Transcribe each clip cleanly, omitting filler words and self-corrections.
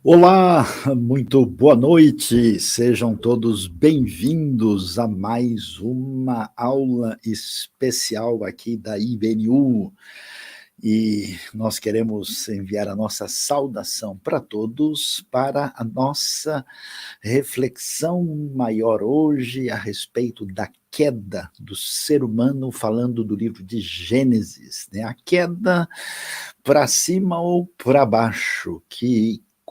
Olá, muito boa noite, sejam todos bem-vindos a mais uma aula especial aqui da IBNU. E nós queremos enviar a nossa saudação para todos, para a nossa reflexão maior hoje a respeito da queda do ser humano, falando do livro de Gênesis, né? A queda para cima ou para baixo,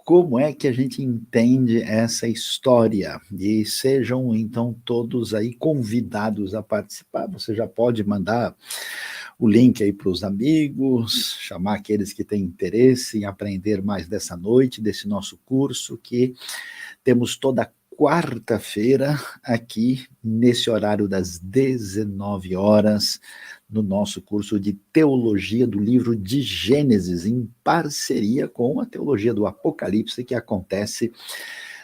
como é que a gente entende essa história? E sejam então todos aí convidados a participar. Você já pode mandar o link aí para os amigos, chamar aqueles que têm interesse em aprender mais dessa noite, desse nosso curso, que temos toda quarta-feira aqui, nesse horário das 19 horas, no nosso curso de Teologia do livro de Gênesis, em parceria com a Teologia do Apocalipse, que acontece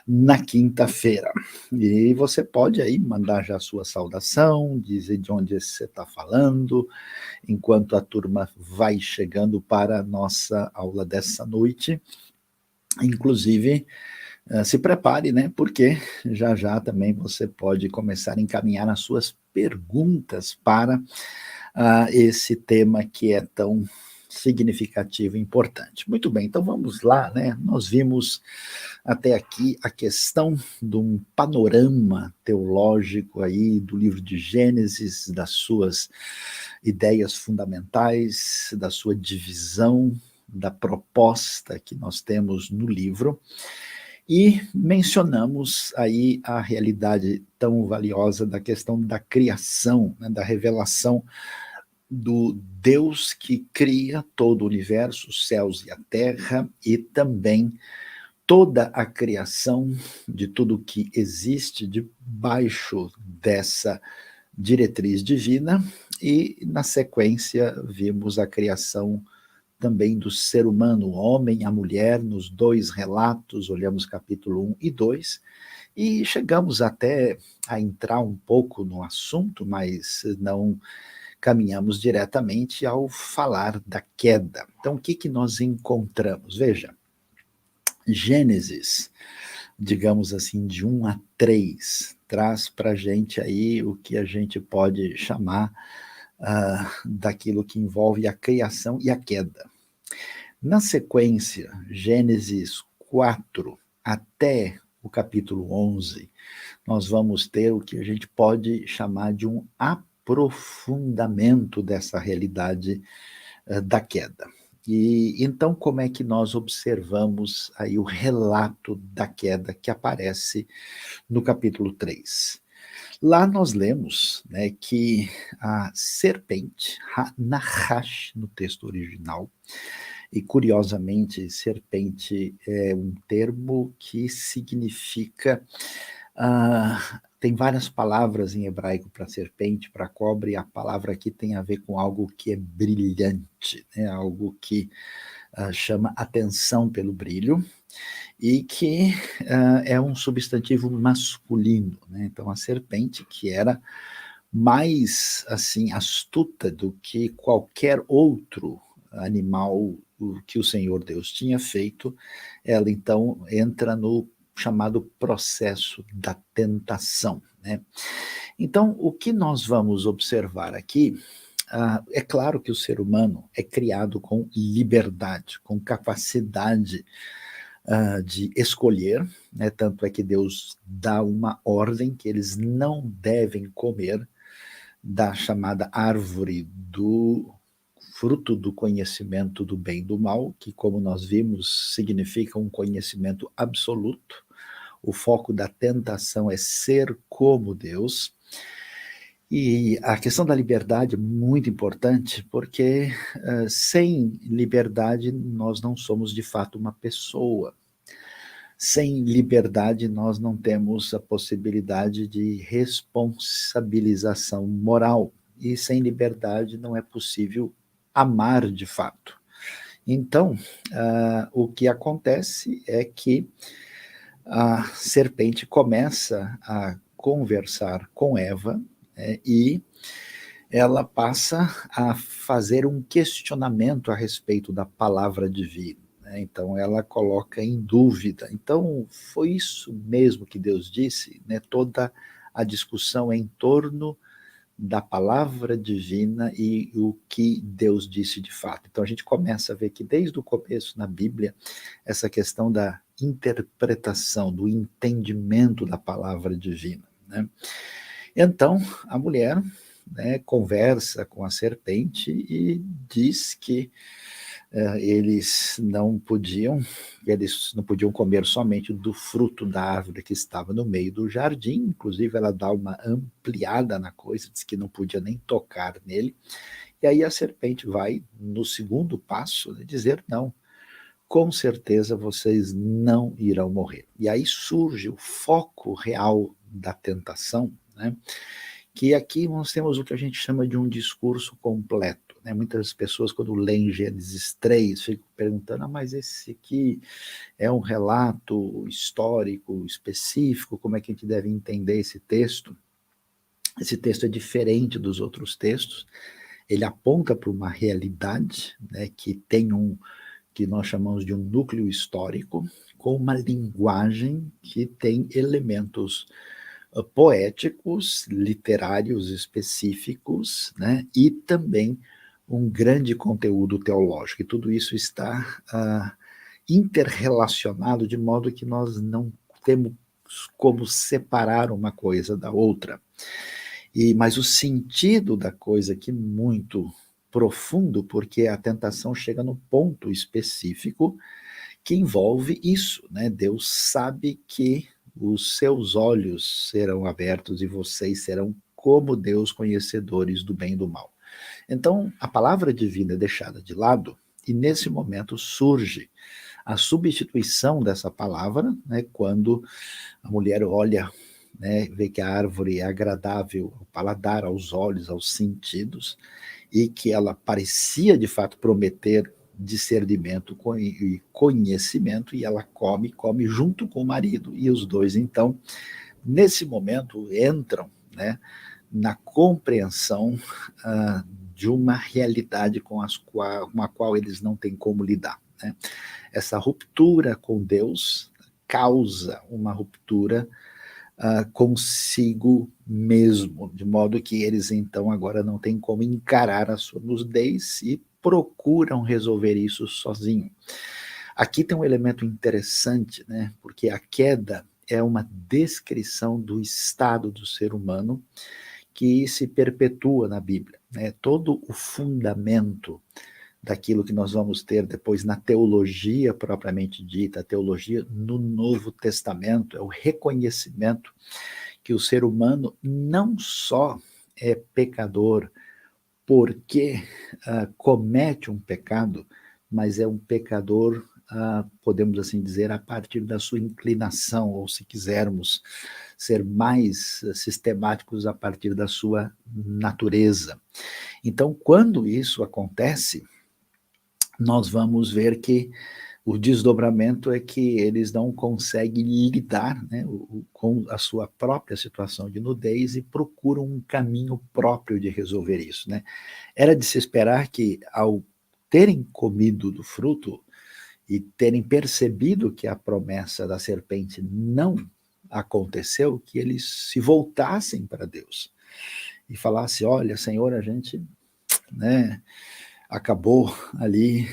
na quinta-feira. E você pode aí mandar já a sua saudação, dizer de onde você está falando, enquanto a turma vai chegando para a nossa aula dessa noite. Inclusive, se prepare, né? Porque já já também você pode começar a encaminhar as suas perguntas para esse tema que é tão significativo e importante. Muito bem, então vamos lá, né? Nós vimos até aqui a questão de um panorama teológico aí do livro de Gênesis, das suas ideias fundamentais, da sua divisão, da proposta que nós temos no livro. E mencionamos aí a realidade tão valiosa da questão da criação, né, da revelação do Deus que cria todo o universo, os céus e a terra, e também toda a criação de tudo que existe debaixo dessa diretriz divina, e na sequência vimos a criação também do ser humano, o homem, a mulher, nos dois relatos, olhamos capítulo 1 e 2, e chegamos até a entrar um pouco no assunto, mas não caminhamos diretamente ao falar da queda. Então, o que nós encontramos? Veja, Gênesis, digamos assim, de 1 a 3, traz para a gente aí o que a gente pode chamar daquilo que envolve a criação e a queda. Na sequência, Gênesis 4 até o capítulo 11, nós vamos ter o que a gente pode chamar de um aprofundamento dessa realidade da queda. E então, como é que nós observamos aí o relato da queda que aparece no capítulo 3? Lá nós lemos, né, que a serpente, Nahash, no texto original, e curiosamente, serpente é um termo que significa tem várias palavras em hebraico para serpente, para cobra, e a palavra aqui tem a ver com algo que é brilhante, né? Algo que chama atenção pelo brilho, e que é um substantivo masculino, né? Então, a serpente, que era mais assim astuta do que qualquer outro animal que o Senhor Deus tinha feito, ela então entra no chamado processo da tentação, né? Então, o que nós vamos observar aqui, é claro que o ser humano é criado com liberdade, com capacidade de escolher, né? Tanto é que Deus dá uma ordem que eles não devem comer da chamada árvore do fruto do conhecimento do bem e do mal, que, como nós vimos, significa um conhecimento absoluto. O foco da tentação é ser como Deus. E a questão da liberdade é muito importante, porque sem liberdade nós não somos de fato uma pessoa. Sem liberdade nós não temos a possibilidade de responsabilização moral. E sem liberdade não é possível amar de fato. Então, o que acontece é que a serpente começa a conversar com Eva, e ela passa a fazer um questionamento a respeito da palavra divina. né? Então ela coloca em dúvida. Então foi isso mesmo que Deus disse, né? Toda a discussão é em torno da palavra divina e o que Deus disse de fato. Então a gente começa a ver que desde o começo na Bíblia, essa questão da interpretação, do entendimento da palavra divina, né? Então a mulher, né, conversa com a serpente e diz que eles não podiam comer somente do fruto da árvore que estava no meio do jardim, inclusive ela dá uma ampliada na coisa, diz que não podia nem tocar nele, e aí a serpente vai, no segundo passo, né, dizer não, com certeza vocês não irão morrer. E aí surge o foco real da tentação, né? Que aqui nós temos o que a gente chama de um discurso completo, né? Muitas pessoas, quando leem Gênesis 3, ficam perguntando, mas esse aqui é um relato histórico específico, como é que a gente deve entender esse texto? Esse texto é diferente dos outros textos, ele aponta para uma realidade, né, que tem que nós chamamos de um núcleo histórico, com uma linguagem que tem elementos poéticos, literários específicos, né, e também um grande conteúdo teológico. E tudo isso está interrelacionado de modo que nós não temos como separar uma coisa da outra. Mas o sentido da coisa aqui muito profundo, porque a tentação chega no ponto específico que envolve isso, né? Deus sabe que os seus olhos serão abertos e vocês serão como Deus, conhecedores do bem e do mal. Então, a palavra divina é deixada de lado e nesse momento surge a substituição dessa palavra, né, quando a mulher olha, né, vê que a árvore é agradável ao paladar, aos olhos, aos sentidos, e que ela parecia de fato prometer discernimento e conhecimento, e ela come junto com o marido, e os dois então, nesse momento, entram, né, na compreensão de uma realidade com a qual eles não têm como lidar, né? Essa ruptura com Deus causa uma ruptura consigo mesmo, de modo que eles então agora não têm como encarar a sua nudez e procuram resolver isso sozinho. Aqui tem um elemento interessante, né? Porque a queda é uma descrição do estado do ser humano que se perpetua na Bíblia, né? Todo o fundamento daquilo que nós vamos ter depois na teologia propriamente dita, a teologia no Novo Testamento, é o reconhecimento que o ser humano não só é pecador porque comete um pecado, mas é um pecador, podemos assim dizer, a partir da sua inclinação, ou se quisermos ser mais sistemáticos, a partir da sua natureza. Então, quando isso acontece, nós vamos ver que o desdobramento é que eles não conseguem lidar, né, com a sua própria situação de nudez e procuram um caminho próprio de resolver isso, né? Era de se esperar que, ao terem comido do fruto e terem percebido que a promessa da serpente não aconteceu, que eles se voltassem para Deus e falassem, olha, Senhor, a gente, né, acabou ali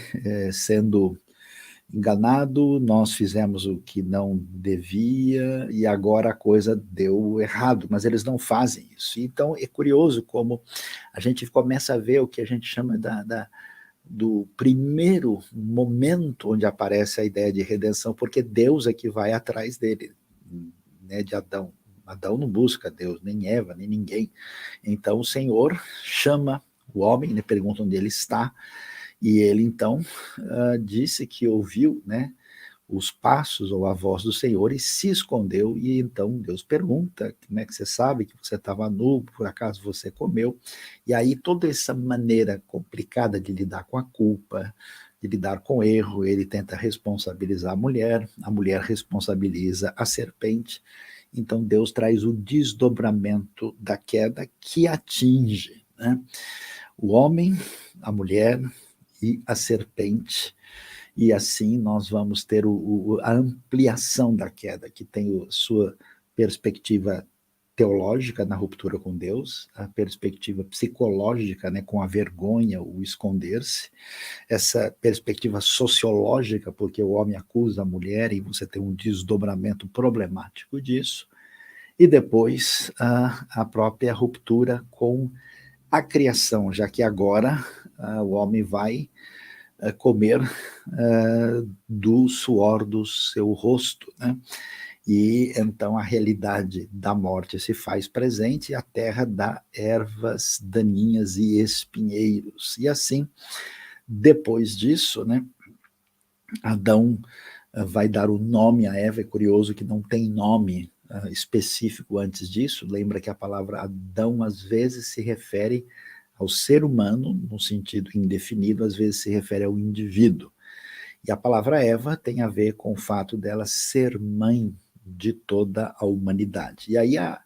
sendo enganado, nós fizemos o que não devia e agora a coisa deu errado, mas eles não fazem isso. Então é curioso como a gente começa a ver o que a gente chama do primeiro momento onde aparece a ideia de redenção, porque Deus é que vai atrás dele, né, de Adão. Adão não busca Deus, nem Eva, nem ninguém. Então o Senhor chama o homem, ele pergunta onde ele está, e ele então disse que ouviu, né, os passos ou a voz do Senhor e se escondeu, e então Deus pergunta, como é que você sabe que você estava nu, por acaso você comeu? E aí toda essa maneira complicada de lidar com a culpa, de lidar com o erro, ele tenta responsabilizar a mulher responsabiliza a serpente, então Deus traz o desdobramento da queda que atinge, né, o homem, a mulher e a serpente, e assim nós vamos ter a ampliação da queda, que tem sua perspectiva teológica na ruptura com Deus, a perspectiva psicológica, né, com a vergonha, o esconder-se, essa perspectiva sociológica, porque o homem acusa a mulher e você tem um desdobramento problemático disso, e depois a própria ruptura com a criação, já que agora o homem vai comer do suor do seu rosto, né? E então a realidade da morte se faz presente e a terra dá ervas daninhas e espinheiros. E assim, depois disso, né, Adão vai dar o nome a Eva. É curioso que não tem nome específico antes disso. Lembra que a palavra Adão às vezes se refere ao ser humano, no sentido indefinido, às vezes se refere ao indivíduo. E a palavra Eva tem a ver com o fato dela ser mãe de toda a humanidade. E aí a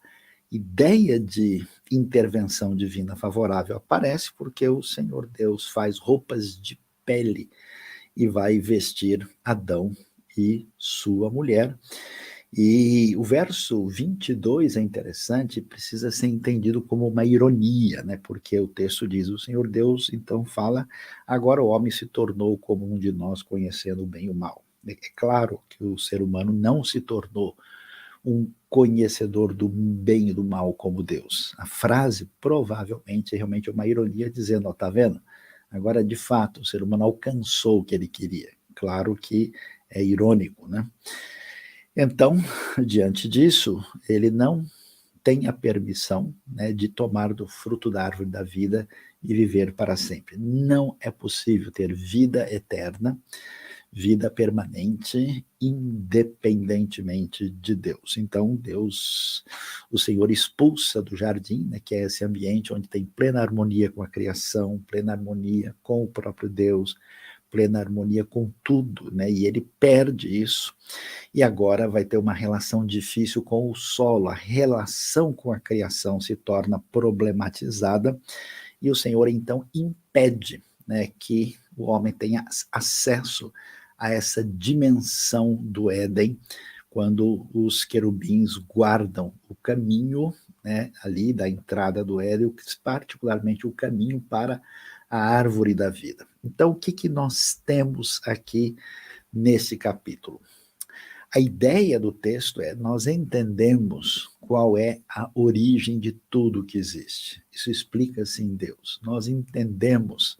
ideia de intervenção divina favorável aparece porque o Senhor Deus faz roupas de pele e vai vestir Adão e sua mulher. E o verso 22 é interessante, precisa ser entendido como uma ironia, né? Porque o texto diz, o Senhor Deus então fala, agora o homem se tornou como um de nós, conhecendo o bem e o mal. É claro que o ser humano não se tornou um conhecedor do bem e do mal como Deus. A frase provavelmente é realmente uma ironia dizendo, ó, tá vendo? Agora, de fato, o ser humano alcançou o que ele queria. Claro que é irônico, né? Então, diante disso, ele não tem a permissão, né, de tomar do fruto da árvore da vida e viver para sempre. Não é possível ter vida eterna, vida permanente, independentemente de Deus. Então, Deus, o Senhor expulsa do jardim, né, que é esse ambiente onde tem plena harmonia com a criação, plena harmonia com o próprio Deus, plena harmonia com tudo, né? E ele perde isso, e agora vai ter uma relação difícil com o solo, a relação com a criação se torna problematizada, e o Senhor então impede, né, que o homem tenha acesso a essa dimensão do Éden, quando os querubins guardam o caminho, né, ali da entrada do Éden, particularmente o caminho para a árvore da vida. Então, o que nós temos aqui nesse capítulo? A ideia do texto é nós entendemos qual é a origem de tudo que existe. Isso explica-se em Deus. Nós entendemos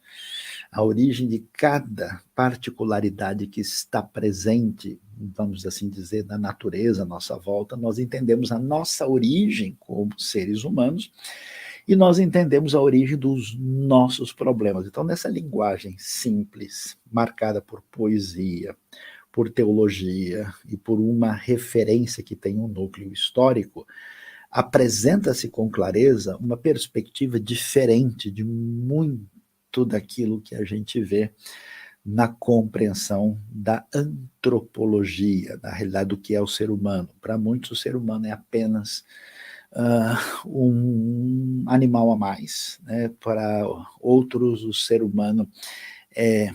a origem de cada particularidade que está presente, vamos assim dizer, na natureza à nossa volta. Nós entendemos a nossa origem como seres humanos e nós entendemos a origem dos nossos problemas. Então, nessa linguagem simples, marcada por poesia, por teologia e por uma referência que tem um núcleo histórico, apresenta-se com clareza uma perspectiva diferente de muito daquilo que a gente vê na compreensão da antropologia, da realidade do que é o ser humano. Para muitos, o ser humano é apenas um animal a mais, né? Para outros, o ser humano é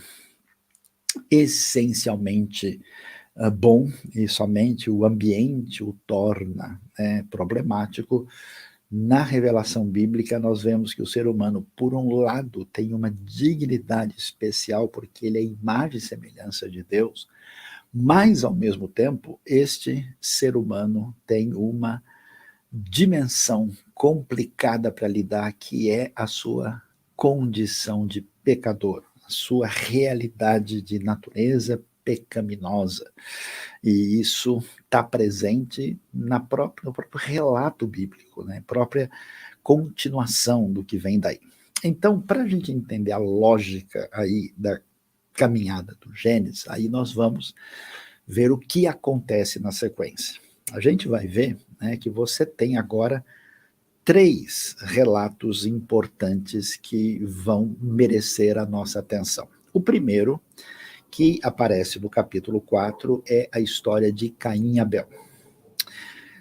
essencialmente bom, e somente o ambiente o torna problemático. Na revelação bíblica, nós vemos que o ser humano, por um lado, tem uma dignidade especial, porque ele é imagem e semelhança de Deus, mas, ao mesmo tempo, este ser humano tem uma dimensão complicada para lidar, que é a sua condição de pecador, a sua realidade de natureza pecaminosa. E isso está presente no próprio relato bíblico, né? Própria continuação do que vem daí. Então, para a gente entender a lógica aí da caminhada do Gênesis, aí nós vamos ver o que acontece na sequência. A gente vai ver, né, que você tem agora 3 relatos importantes que vão merecer a nossa atenção. O primeiro, que aparece no capítulo 4, é a história de Caim e Abel.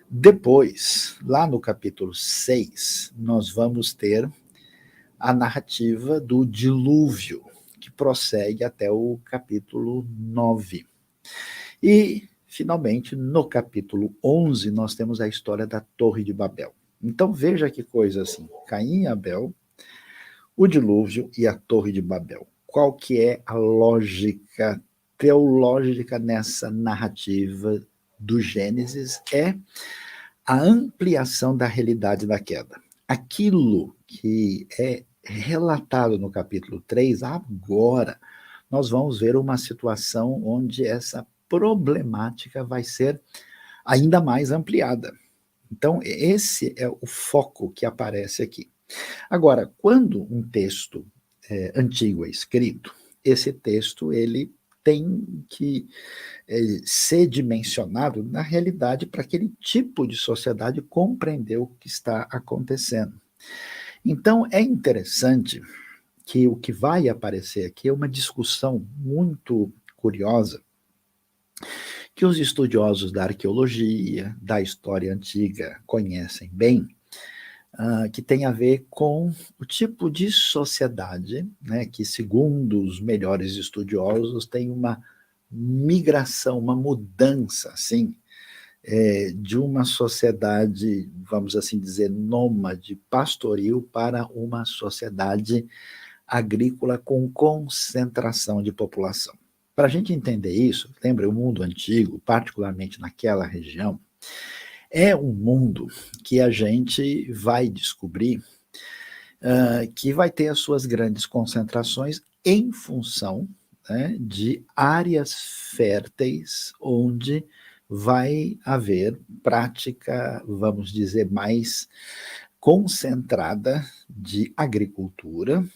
Depois, lá no capítulo 6, nós vamos ter a narrativa do dilúvio, que prossegue até o capítulo 9. E, finalmente, no capítulo 11, nós temos a história da Torre de Babel. Então, veja que coisa assim, Caim e Abel, o dilúvio e a Torre de Babel. Qual que é a lógica teológica nessa narrativa do Gênesis? É a ampliação da realidade da queda. Aquilo que é relatado no capítulo 3, agora nós vamos ver uma situação onde essa problemática vai ser ainda mais ampliada. Então, esse é o foco que aparece aqui. Agora, quando um texto antigo é escrito, esse texto ele tem que ser dimensionado na realidade para aquele tipo de sociedade compreender o que está acontecendo. Então, é interessante que o que vai aparecer aqui é uma discussão muito curiosa que os estudiosos da arqueologia, da história antiga conhecem bem, que tem a ver com o tipo de sociedade, né, que, segundo os melhores estudiosos, tem uma migração, uma mudança, assim, de uma sociedade, vamos assim dizer, nômade, pastoril, para uma sociedade agrícola com concentração de população. Para a gente entender isso, lembra, o mundo antigo, particularmente naquela região, é um mundo que a gente vai descobrir que vai ter as suas grandes concentrações em função, né, de áreas férteis onde vai haver prática, vamos dizer, mais concentrada de agricultura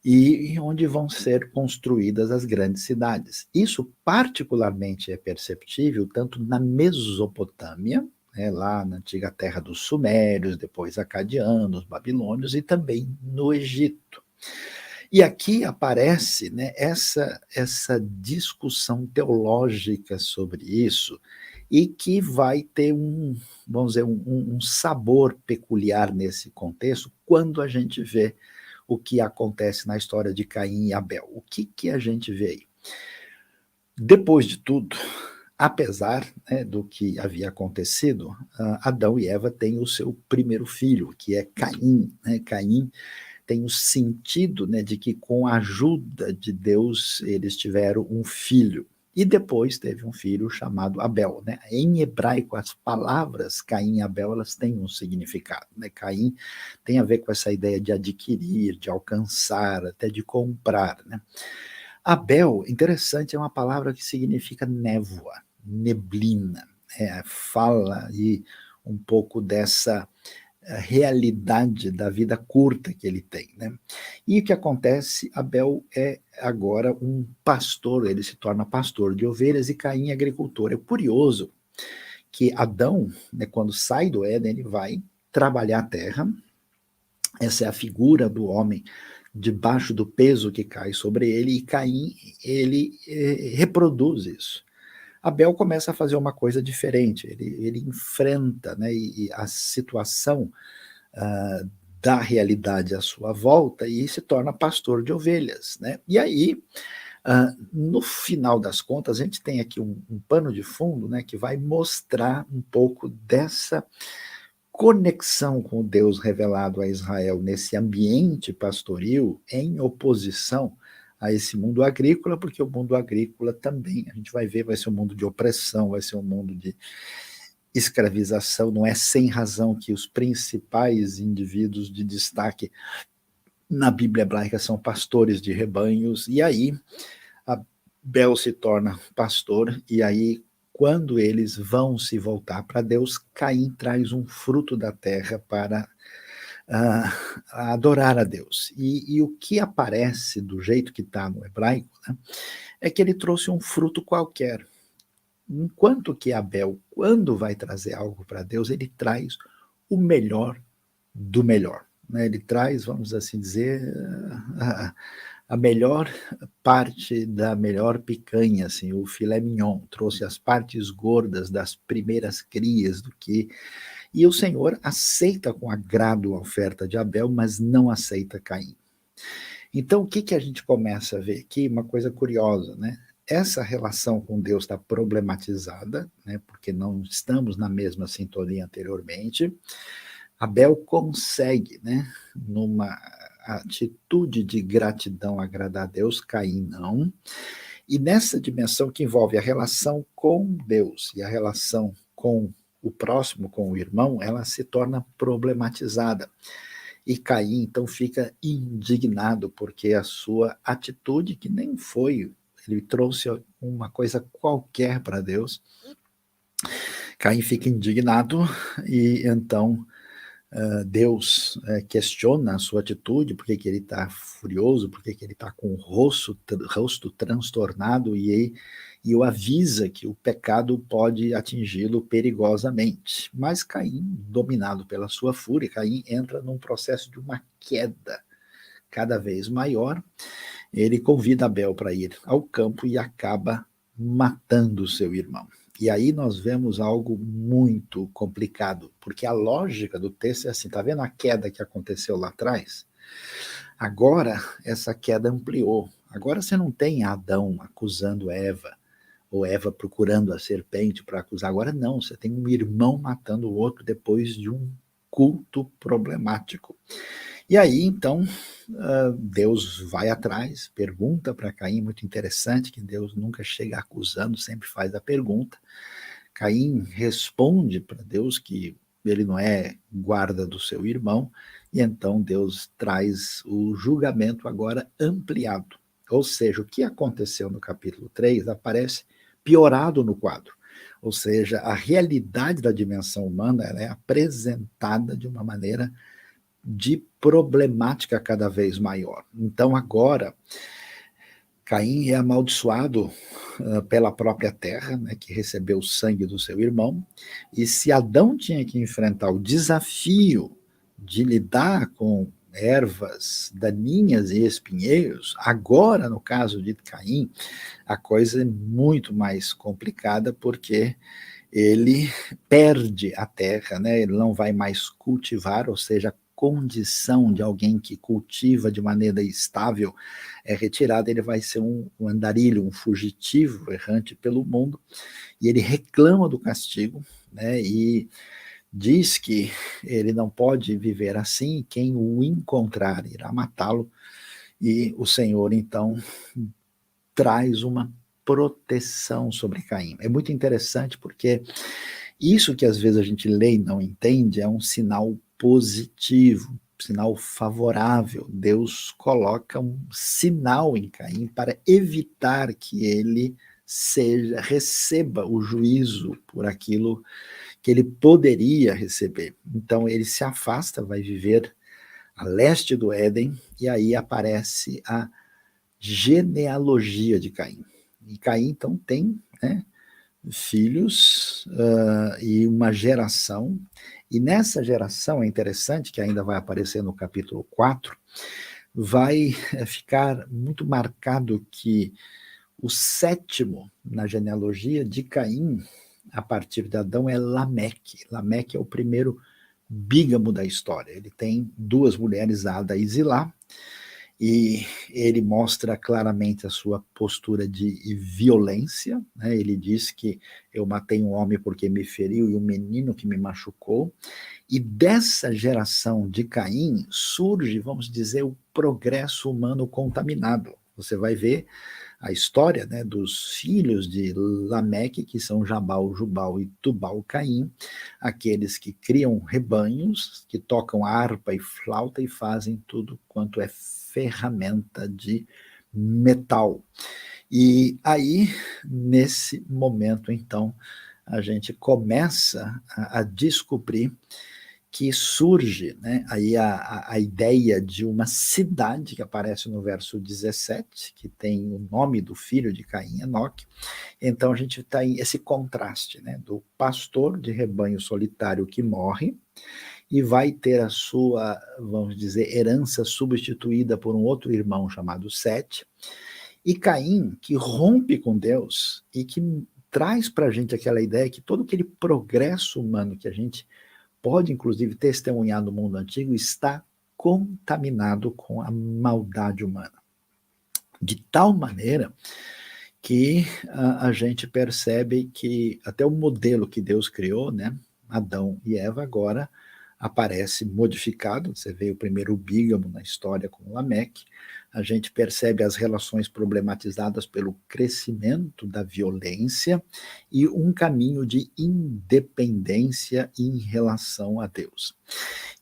e onde vão ser construídas as grandes cidades. Isso particularmente é perceptível tanto na Mesopotâmia, né, lá na antiga terra dos Sumérios, depois acadianos, babilônios, e também no Egito. E aqui aparece, né, essa discussão teológica sobre isso, e que vai ter vamos dizer, um sabor peculiar nesse contexto quando a gente vê o que acontece na história de Caim e Abel. O que a gente vê aí? Depois de tudo, apesar, né, do que havia acontecido, Adão e Eva têm o seu primeiro filho, que é Caim. Né? Caim tem o sentido, né, de que com a ajuda de Deus eles tiveram um filho. E depois teve um filho chamado Abel. Né? Em hebraico, as palavras Caim e Abel elas têm um significado. Né? Caim tem a ver com essa ideia de adquirir, de alcançar, até de comprar. Né? Abel, interessante, é uma palavra que significa névoa, neblina. Fala aí um pouco dessa realidade da vida curta que ele tem. Né? E o que acontece? Abel é agora um pastor, ele se torna pastor de ovelhas, e Caim agricultor. É curioso que Adão, né, quando sai do Éden, ele vai trabalhar a terra. Essa é a figura do homem debaixo do peso que cai sobre ele, e Caim, ele reproduz isso. Abel começa a fazer uma coisa diferente, ele enfrenta, né, a situação da realidade à sua volta e se torna pastor de ovelhas. Né? E aí, no final das contas, a gente tem aqui um pano de fundo, né, que vai mostrar um pouco dessa conexão com o Deus revelado a Israel nesse ambiente pastoril, em oposição a esse mundo agrícola, porque o mundo agrícola também, a gente vai ver, vai ser um mundo de opressão, vai ser um mundo de escravização. Não é sem razão que os principais indivíduos de destaque na Bíblia hebraica são pastores de rebanhos, e aí Abel se torna pastor, e aí quando eles vão se voltar para Deus, Caim traz um fruto da terra para adorar a Deus. E o que aparece do jeito que está no hebraico, né, é que ele trouxe um fruto qualquer. Enquanto que Abel, quando vai trazer algo para Deus, ele traz o melhor do melhor. Né? Ele traz, vamos assim dizer, a melhor parte da melhor picanha, assim, o filé mignon, trouxe as partes gordas das primeiras crias do que... E o Senhor aceita com agrado a oferta de Abel, mas não aceita Caim. Então, o que, que a gente começa a ver aqui? Uma coisa curiosa, né? Essa relação com Deus está problematizada, né? Porque não estamos na mesma sintonia anteriormente. Abel consegue, né? Numa atitude de gratidão, agradar a Deus, Caim não. E nessa dimensão que envolve a relação com Deus e a relação com o próximo, com o irmão, ela se torna problematizada. E Caim, então, fica indignado, porque a sua atitude, que nem foi, ele trouxe uma coisa qualquer para Deus, Caim fica indignado e então Deus questiona a sua atitude, por que ele está furioso, por que ele está com o rosto transtornado, e o avisa que o pecado pode atingi-lo perigosamente. Mas Caim, dominado pela sua fúria, Caim entra num processo de uma queda cada vez maior. Ele convida Abel para ir ao campo e acaba matando seu irmão. E aí nós vemos algo muito complicado, porque a lógica do texto é assim, tá vendo a queda que aconteceu lá atrás? Agora essa queda ampliou. Agora você não tem Adão acusando Eva, ou Eva procurando a serpente para acusar. Agora não, você tem um irmão matando o outro depois de um culto problemático. E aí, então, Deus vai atrás, pergunta para Caim, muito interessante, que Deus nunca chega acusando, sempre faz a pergunta. Caim responde para Deus que ele não é guarda do seu irmão, e então Deus traz o julgamento agora ampliado. Ou seja, o que aconteceu no capítulo 3 aparece piorado no quadro. Ou seja, a realidade da dimensão humana ela é apresentada de uma maneira de problemática cada vez maior. Então agora, Caim é amaldiçoado pela própria terra, né, que recebeu o sangue do seu irmão, e se Adão tinha que enfrentar o desafio de lidar com ervas daninhas e espinheiros, agora, no caso de Caim, a coisa é muito mais complicada, porque ele perde a terra, né? Ele não vai mais cultivar, ou seja, a condição de alguém que cultiva de maneira estável é retirada, ele vai ser um andarilho, um fugitivo errante pelo mundo, e ele reclama do castigo, né? E diz que ele não pode viver assim, quem o encontrar irá matá-lo, e o Senhor então traz uma proteção sobre Caim. É muito interessante porque isso que às vezes a gente lê e não entende é um sinal positivo, sinal favorável. Deus coloca um sinal em Caim para evitar que ele receba o juízo por aquilo que ele poderia receber. Então ele se afasta, vai viver a leste do Éden, e aí aparece a genealogia de Caim. E Caim, então, tem, né, filhos e uma geração, e nessa geração, é interessante que ainda vai aparecer no capítulo 4, vai ficar muito marcado que o sétimo na genealogia de Caim, a partir de Adão, é Lameque. Lameque é o primeiro bígamo da história. Ele tem duas mulheres, Ada e Zilá, e ele mostra claramente a sua postura de violência, né? Ele diz que eu matei um homem porque me feriu e um menino que me machucou, e dessa geração de Caim surge, vamos dizer, o progresso humano contaminado. Você vai ver a história, né, dos filhos de Lameque, que são Jabal, Jubal e Tubal-Caim, aqueles que criam rebanhos, que tocam harpa e flauta e fazem tudo quanto é ferramenta de metal. E aí, nesse momento, então, a gente começa a descobrir que surge, né, aí a ideia de uma cidade que aparece no verso 17, que tem o nome do filho de Caim, Enoque. Então a gente tem esse contraste, né, do pastor de rebanho solitário que morre e vai ter a sua, vamos dizer, herança substituída por um outro irmão chamado Sete, e Caim, que rompe com Deus e que traz para a gente aquela ideia que todo aquele progresso humano que a gente pode, inclusive, testemunhar no mundo antigo, está contaminado com a maldade humana. De tal maneira que a gente percebe que até o modelo que Deus criou, né, Adão e Eva, agora aparece modificado. Você vê o primeiro bígamo na história com Lameque. A gente percebe as relações problematizadas pelo crescimento da violência e um caminho de independência em relação a Deus.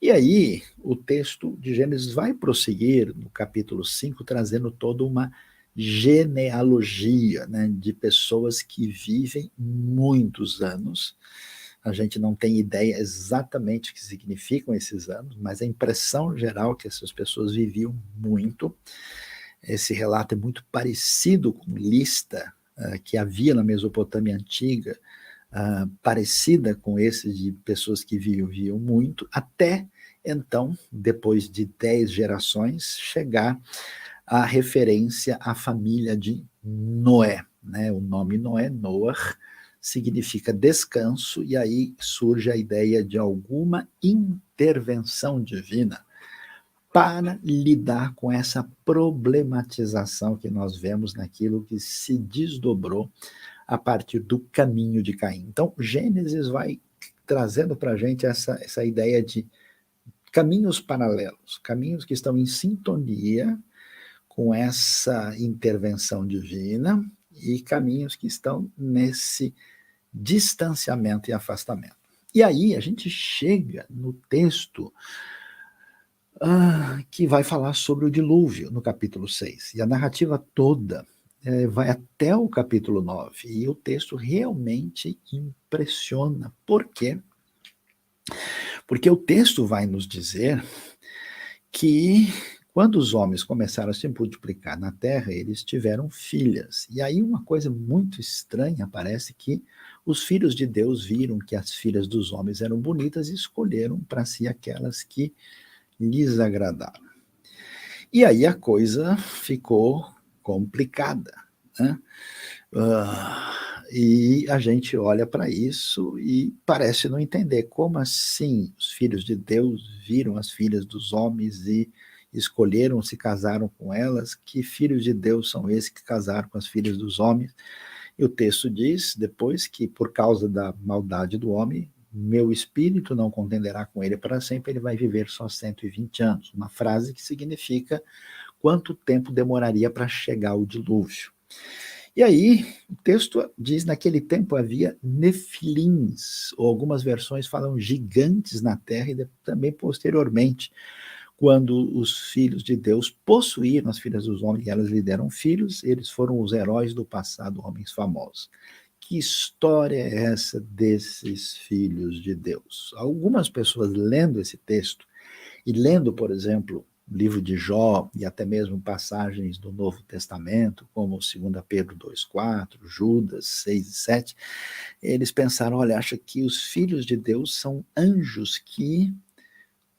E aí, o texto de Gênesis vai prosseguir no capítulo 5, trazendo toda uma genealogia, né, de pessoas que vivem muitos anos. A gente não tem ideia exatamente o que significam esses anos, mas a impressão geral é que essas pessoas viviam muito. Esse relato é muito parecido com lista que havia na Mesopotâmia antiga, parecida com esse de pessoas que viviam muito, até então, depois de 10 gerações, chegar a referência à família de Noé, né? O nome Noé, Noah, significa descanso, e aí surge a ideia de alguma intervenção divina para lidar com essa problematização que nós vemos naquilo que se desdobrou a partir do caminho de Caim. Então, Gênesis vai trazendo para a gente essa ideia de caminhos paralelos, caminhos que estão em sintonia com essa intervenção divina e caminhos que estão nesse distanciamento e afastamento. E aí a gente chega no texto que vai falar sobre o dilúvio, no capítulo 6. E a narrativa toda vai até o capítulo 9. E o texto realmente impressiona. Por quê? Porque o texto vai nos dizer que quando os homens começaram a se multiplicar na terra, eles tiveram filhas. E aí uma coisa muito estranha parece que os filhos de Deus viram que as filhas dos homens eram bonitas e escolheram para si aquelas que lhes agradaram. E aí a coisa ficou complicada, né? E a gente olha para isso e parece não entender como assim os filhos de Deus viram as filhas dos homens e escolheram, se casaram com elas. Que filhos de Deus são esses que casaram com as filhas dos homens? E o texto diz depois que por causa da maldade do homem, meu espírito não contenderá com ele para sempre, ele vai viver só 120 anos. Uma frase que significa quanto tempo demoraria para chegar o dilúvio. E aí, o texto diz, naquele tempo havia nefilins, ou algumas versões falam gigantes na terra, e também posteriormente, quando os filhos de Deus possuíram as filhas dos homens e elas lhe deram filhos, eles foram os heróis do passado, homens famosos. Que história é essa desses filhos de Deus? Algumas pessoas lendo esse texto e lendo, por exemplo, o livro de Jó e até mesmo passagens do Novo Testamento, como 2 Pedro 2,4, Judas 6 e 7, eles pensaram, olha, acha que os filhos de Deus são anjos que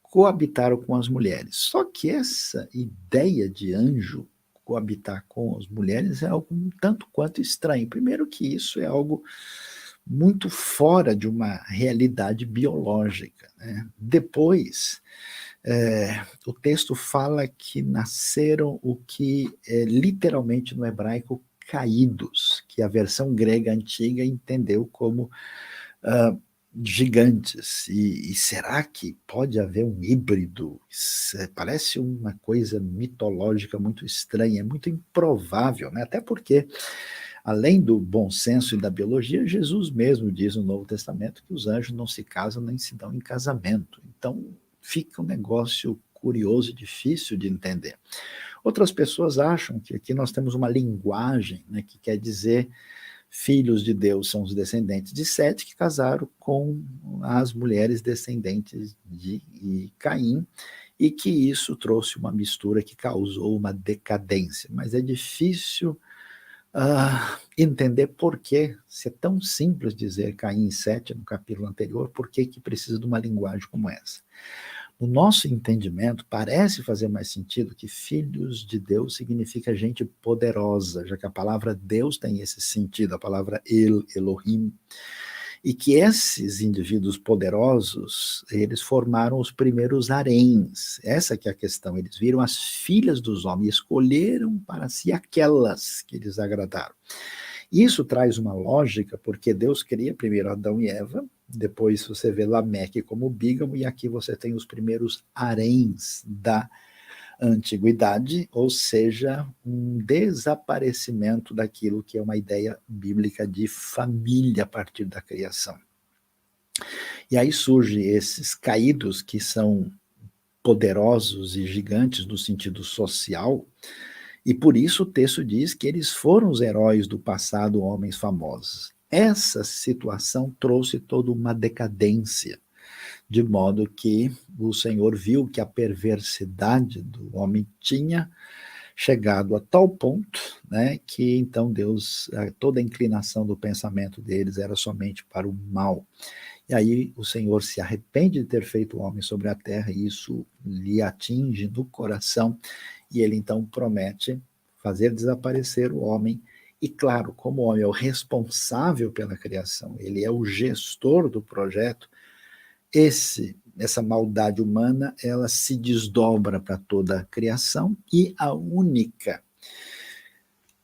coabitaram com as mulheres. Só que essa ideia de anjo coabitar com as mulheres é algo um tanto quanto estranho. Primeiro que isso é algo muito fora de uma realidade biológica, né? Depois, o texto fala que nasceram o que literalmente no hebraico caídos, que a versão grega antiga entendeu como gigantes. E será que pode haver um híbrido? Parece uma coisa mitológica muito estranha, é muito improvável, né? Até porque, além do bom senso e da biologia, Jesus mesmo diz no Novo Testamento que os anjos não se casam nem se dão em casamento. Então, fica um negócio curioso e difícil de entender. Outras pessoas acham que aqui nós temos uma linguagem, né, que quer dizer filhos de Deus são os descendentes de Sete que casaram com as mulheres descendentes de Caim, e que isso trouxe uma mistura que causou uma decadência. Mas é difícil entender por que, se é tão simples dizer Caim e Sete no capítulo anterior, por que precisa de uma linguagem como essa. No nosso entendimento, parece fazer mais sentido que filhos de Deus significa gente poderosa, já que a palavra Deus tem esse sentido, a palavra Elohim. E que esses indivíduos poderosos, eles formaram os primeiros haréns. Essa que é a questão. Eles viram as filhas dos homens e escolheram para si aquelas que lhes agradaram. Isso traz uma lógica, porque Deus cria primeiro Adão e Eva, depois você vê Lameque como bígamo, e aqui você tem os primeiros haréns da antiguidade, ou seja, um desaparecimento daquilo que é uma ideia bíblica de família a partir da criação. E aí surgem esses caídos que são poderosos e gigantes no sentido social, e por isso o texto diz que eles foram os heróis do passado, homens famosos. Essa situação trouxe toda uma decadência, de modo que o Senhor viu que a perversidade do homem tinha chegado a tal ponto, né, que então Deus, toda a inclinação do pensamento deles era somente para o mal. E aí o Senhor se arrepende de ter feito o homem sobre a terra, e isso lhe atinge no coração, e ele então promete fazer desaparecer o homem. E claro, como o homem é o responsável pela criação, ele é o gestor do projeto, essa maldade humana, ela se desdobra para toda a criação, e a única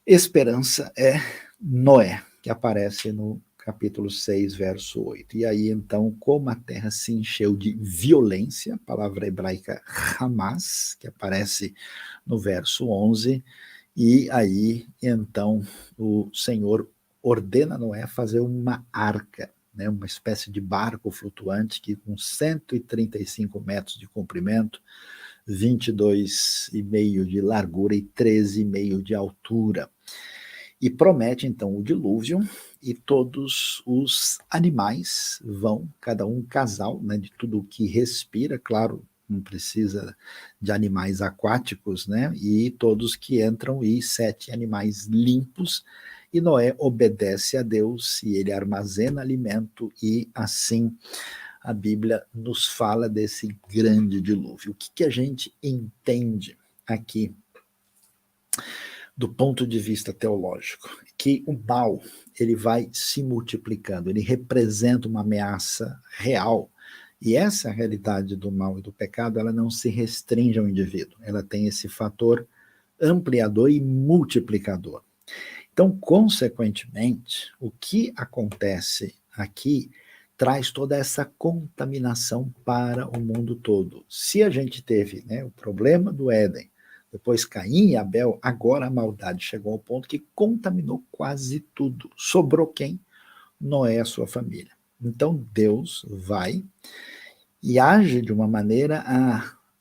esperança é Noé, que aparece no capítulo 6, verso 8. E aí, então, como a terra se encheu de violência, a palavra hebraica Hamas, que aparece no verso 11, e aí, então, o Senhor ordena Noé fazer uma arca, né, uma espécie de barco flutuante que com 135 metros de comprimento, 22,5 de largura e 13,5 de altura. E promete, então, o dilúvio, e todos os animais vão, cada um casal, né, de tudo o que respira, claro, não precisa de animais aquáticos, né, e todos que entram, e 7 animais limpos, e Noé obedece a Deus, e ele armazena alimento, e assim a Bíblia nos fala desse grande dilúvio. O que a gente entende aqui do ponto de vista teológico? Que o mal, ele vai se multiplicando, ele representa uma ameaça real, e essa realidade do mal e do pecado, ela não se restringe ao indivíduo, ela tem esse fator ampliador e multiplicador. Então, consequentemente, o que acontece aqui traz toda essa contaminação para o mundo todo. Se a gente teve, né, o problema do Éden, depois Caim e Abel, agora a maldade chegou ao ponto que contaminou quase tudo. Sobrou quem? Noé e a sua família. Então Deus vai e age de uma maneira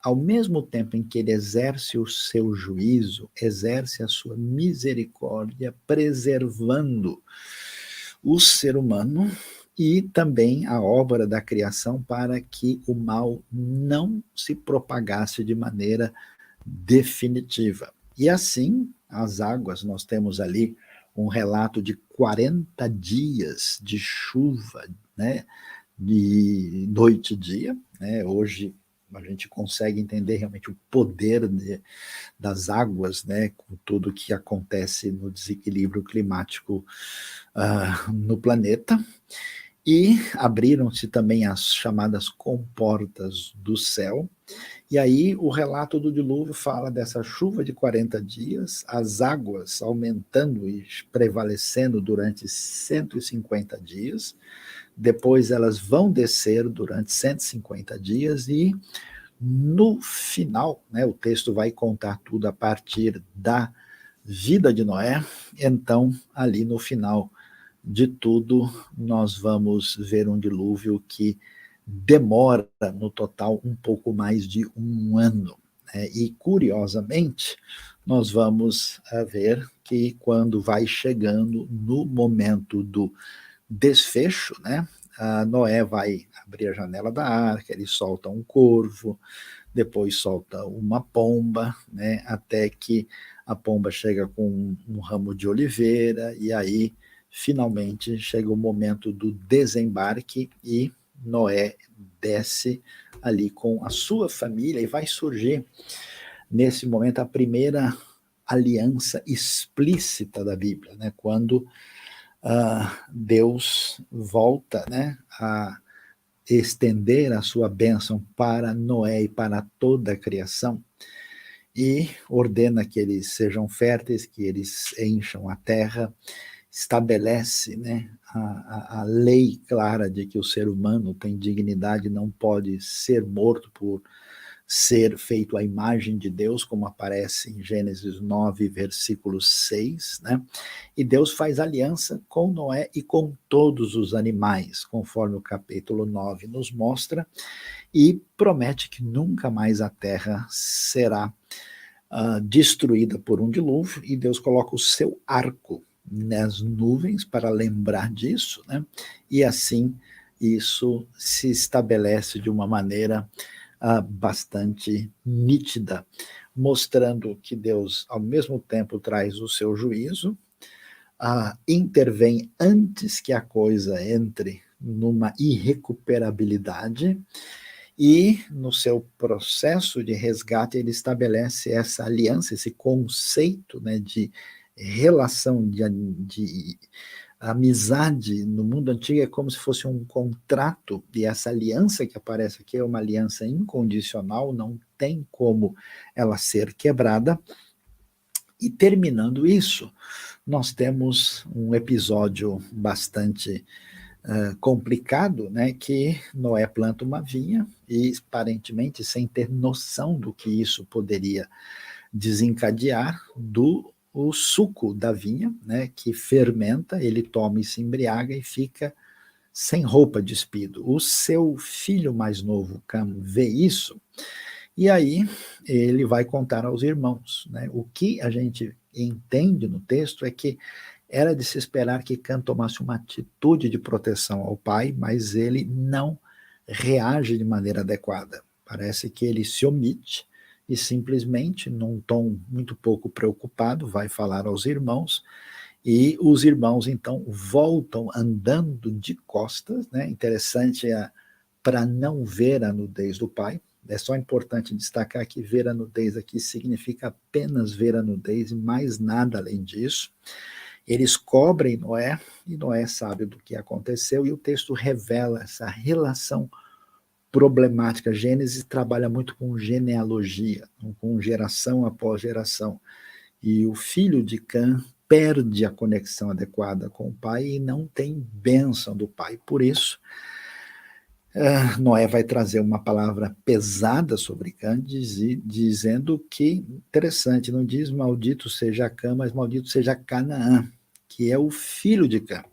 ao mesmo tempo em que ele exerce o seu juízo, exerce a sua misericórdia, preservando o ser humano e também a obra da criação, para que o mal não se propagasse de maneira definitiva. E assim, as águas, nós temos ali um relato de 40 dias de chuva, né, de noite e dia, né? Hoje a gente consegue entender realmente o poder das águas, né, com tudo que acontece no desequilíbrio climático no planeta. E abriram-se também as chamadas comportas do céu, e aí o relato do dilúvio fala dessa chuva de 40 dias, as águas aumentando e prevalecendo durante 150 dias, depois elas vão descer durante 150 dias, e no final, né, o texto vai contar tudo a partir da vida de Noé, então ali no final de tudo nós vamos ver um dilúvio que demora no total um pouco mais de um ano, né? E curiosamente nós vamos ver que quando vai chegando no momento do desfecho, né, Noé vai abrir a janela da arca, ele solta um corvo, depois solta uma pomba, né, até que a pomba chega com um ramo de oliveira, e aí finalmente chega o momento do desembarque, e Noé desce ali com a sua família, e vai surgir nesse momento a primeira aliança explícita da Bíblia, né, quando Deus volta, né, a estender a sua bênção para Noé e para toda a criação, e ordena que eles sejam férteis, que eles encham a terra, estabelece, né, a lei clara de que o ser humano tem dignidade, não pode ser morto por ser feito à imagem de Deus, como aparece em Gênesis 9, versículo 6, né? E Deus faz aliança com Noé e com todos os animais, conforme o capítulo 9 nos mostra, e promete que nunca mais a terra será destruída por um dilúvio, e Deus coloca o seu arco nas nuvens para lembrar disso, né? E assim isso se estabelece de uma maneira bastante nítida, mostrando que Deus, ao mesmo tempo, traz o seu juízo, intervém antes que a coisa entre numa irrecuperabilidade, e no seu processo de resgate ele estabelece essa aliança, esse conceito, né, de relação, de amizade no mundo antigo é como se fosse um contrato, e essa aliança que aparece aqui é uma aliança incondicional, não tem como ela ser quebrada. E terminando isso, nós temos um episódio bastante complicado, né, que Noé planta uma vinha e, aparentemente, sem ter noção do que isso poderia desencadear, o suco da vinha, né, que fermenta, ele toma e se embriaga e fica sem roupa, despido. O seu filho mais novo, Cam, vê isso, e aí ele vai contar aos irmãos, né? O que a gente entende no texto é que era de se esperar que Cam tomasse uma atitude de proteção ao pai, mas ele não reage de maneira adequada. Parece que ele se omite e simplesmente, num tom muito pouco preocupado, vai falar aos irmãos, e os irmãos então voltam andando de costas, né? Interessante, para não ver a nudez do pai. É só importante destacar que ver a nudez aqui significa apenas ver a nudez e mais nada além disso. Eles cobrem Noé, e Noé sabe do que aconteceu, e o texto revela essa relação problemática. Gênesis trabalha muito com genealogia, com geração após geração, e o filho de Cã perde a conexão adequada com o pai e não tem bênção do pai. Por isso, Noé vai trazer uma palavra pesada sobre Cã, dizendo que, interessante, não diz maldito seja Cã, mas maldito seja Canaã, que é o filho de Cã,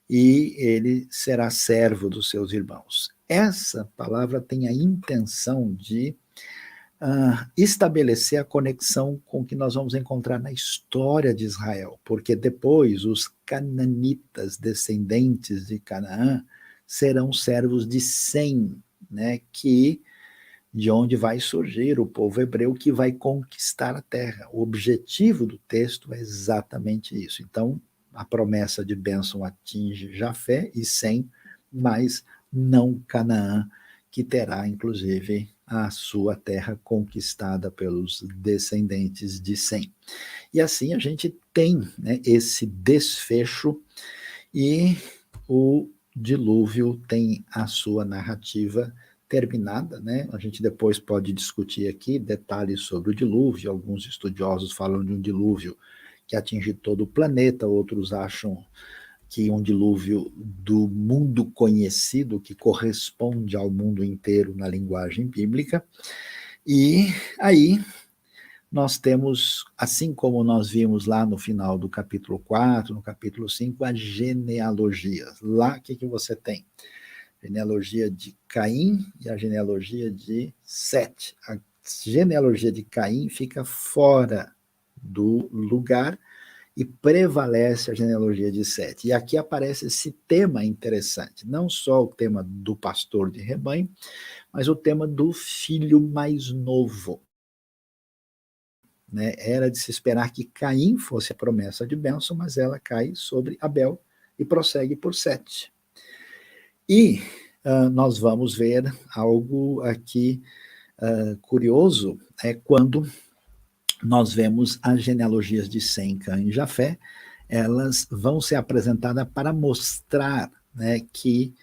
e ele será servo dos seus irmãos. Essa palavra tem a intenção de estabelecer a conexão com o que nós vamos encontrar na história de Israel, porque depois os cananitas, descendentes de Canaã, serão servos de Sem, né, de onde vai surgir o povo hebreu que vai conquistar a terra. O objetivo do texto é exatamente isso. Então, a promessa de bênção atinge Jafé e Sem, mas não Canaã, que terá, inclusive, a sua terra conquistada pelos descendentes de Sem. E assim a gente tem, né, esse desfecho, e o dilúvio tem a sua narrativa terminada, né? A gente depois pode discutir aqui detalhes sobre o dilúvio. Alguns estudiosos falam de um dilúvio que atinge todo o planeta, outros acham que um dilúvio do mundo conhecido, que corresponde ao mundo inteiro na linguagem bíblica. E aí nós temos, assim como nós vimos lá no final do capítulo 4, no capítulo 5, a genealogia. Lá, o que você tem? A genealogia de Caim e a genealogia de Sete. A genealogia de Caim fica fora do lugar e prevalece a genealogia de Sete. E aqui aparece esse tema interessante, não só o tema do pastor de rebanho, mas o tema do filho mais novo. Né? Era de se esperar que Caim fosse a promessa de bênção, mas ela cai sobre Abel e prossegue por Sete. E nós vamos ver algo aqui curioso, quando nós vemos as genealogias de Sem, Cã e Jafé. elas vão ser apresentadas para mostrar, né, que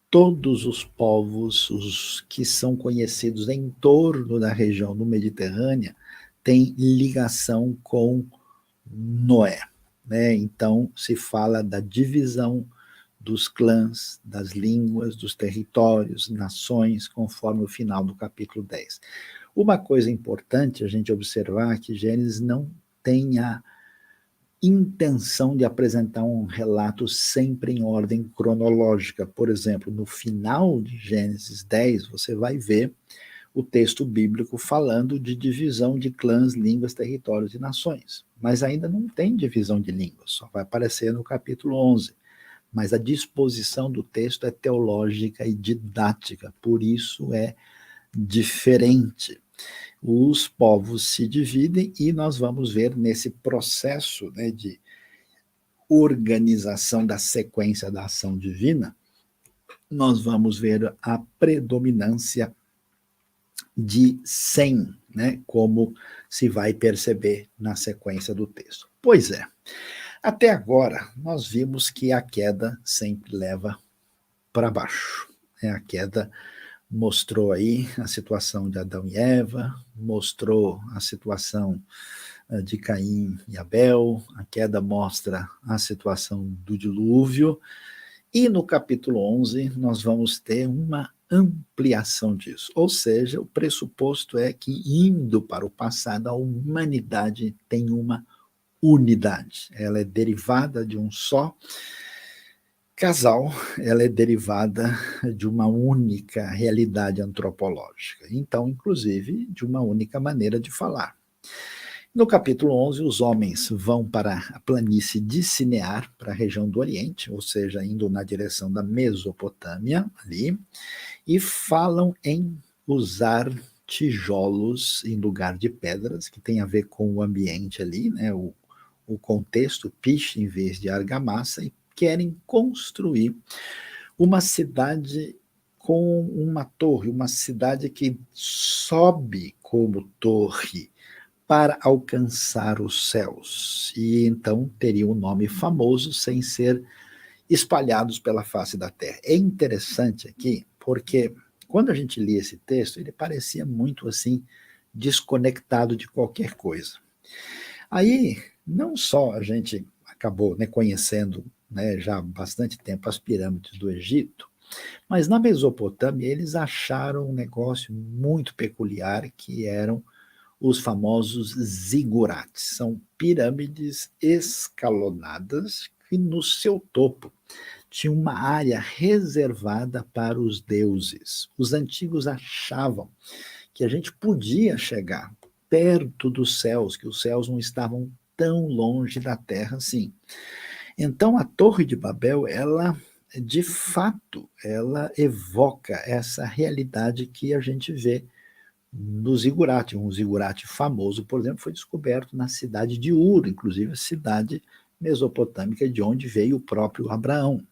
todos os povos, os que são conhecidos em torno da região do Mediterrâneo, têm ligação com Noé, né? Então, se fala da divisão dos clãs, das línguas, dos territórios, nações, conforme o final do capítulo 10. Uma coisa importante a gente observar é que Gênesis não tem a intenção de apresentar um relato sempre em ordem cronológica. Por exemplo, no final de Gênesis 10, você vai ver o texto bíblico falando de divisão de clãs, línguas, territórios e nações. Mas ainda não tem divisão de línguas, só vai aparecer no capítulo 11. Mas a disposição do texto é teológica e didática, por isso é diferente. Os povos se dividem e nós vamos ver nesse processo, né, de organização da sequência da ação divina, nós vamos ver a predominância de Sem, né, como se vai perceber na sequência do texto. Pois é, até agora nós vimos que a queda sempre leva para baixo. A queda mostrou aí a situação de Adão e Eva, mostrou a situação de Caim e Abel, a queda mostra a situação do dilúvio, e no capítulo 11 nós vamos ter uma ampliação disso, ou seja, o pressuposto é que, indo para o passado, a humanidade tem uma unidade, ela é derivada de um só casal, ela é derivada de uma única realidade antropológica, então, inclusive, de uma única maneira de falar. No capítulo 11, os homens vão para a planície de Sinear, para a região do Oriente, ou seja, indo na direção da Mesopotâmia, ali, e falam em usar tijolos em lugar de pedras, que tem a ver com o ambiente ali, né, o contexto, piche em vez de argamassa, e querem construir uma cidade com uma torre, uma cidade que sobe como torre para alcançar os céus. E então teria um nome famoso sem ser espalhados pela face da terra. É interessante aqui, porque quando a gente lia esse texto, ele parecia muito assim, desconectado de qualquer coisa. Aí, não só a gente acabou, né, conhecendo, né, já há bastante tempo as pirâmides do Egito, mas na Mesopotâmia eles acharam um negócio muito peculiar, que eram os famosos zigurates. São pirâmides escalonadas que no seu topo tinha uma área reservada para os deuses. Os antigos achavam que a gente podia chegar perto dos céus, que os céus não estavam tão longe da terra assim. Então a Torre de Babel, ela de fato, ela evoca essa realidade que a gente vê no zigurate. Um zigurate famoso, por exemplo, foi descoberto na cidade de Ur, inclusive a cidade mesopotâmica de onde veio o próprio Abraão.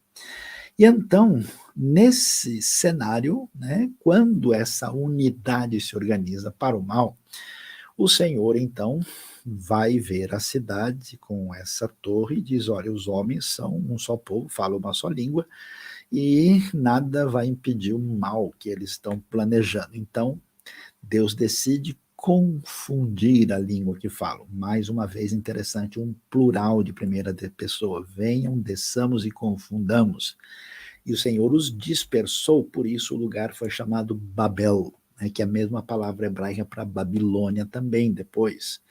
E então, nesse cenário, né, quando essa unidade se organiza para o mal, o Senhor, então, vai ver a cidade com essa torre e diz, olha, os homens são um só povo, falam uma só língua, e nada vai impedir o mal que eles estão planejando. Então, Deus decide confundir a língua que falam. Mais uma vez, interessante, um plural de primeira pessoa. Venham, desçamos e confundamos. E o Senhor os dispersou, por isso o lugar foi chamado Babel, né, que é a mesma palavra hebraica para Babilônia também, depois.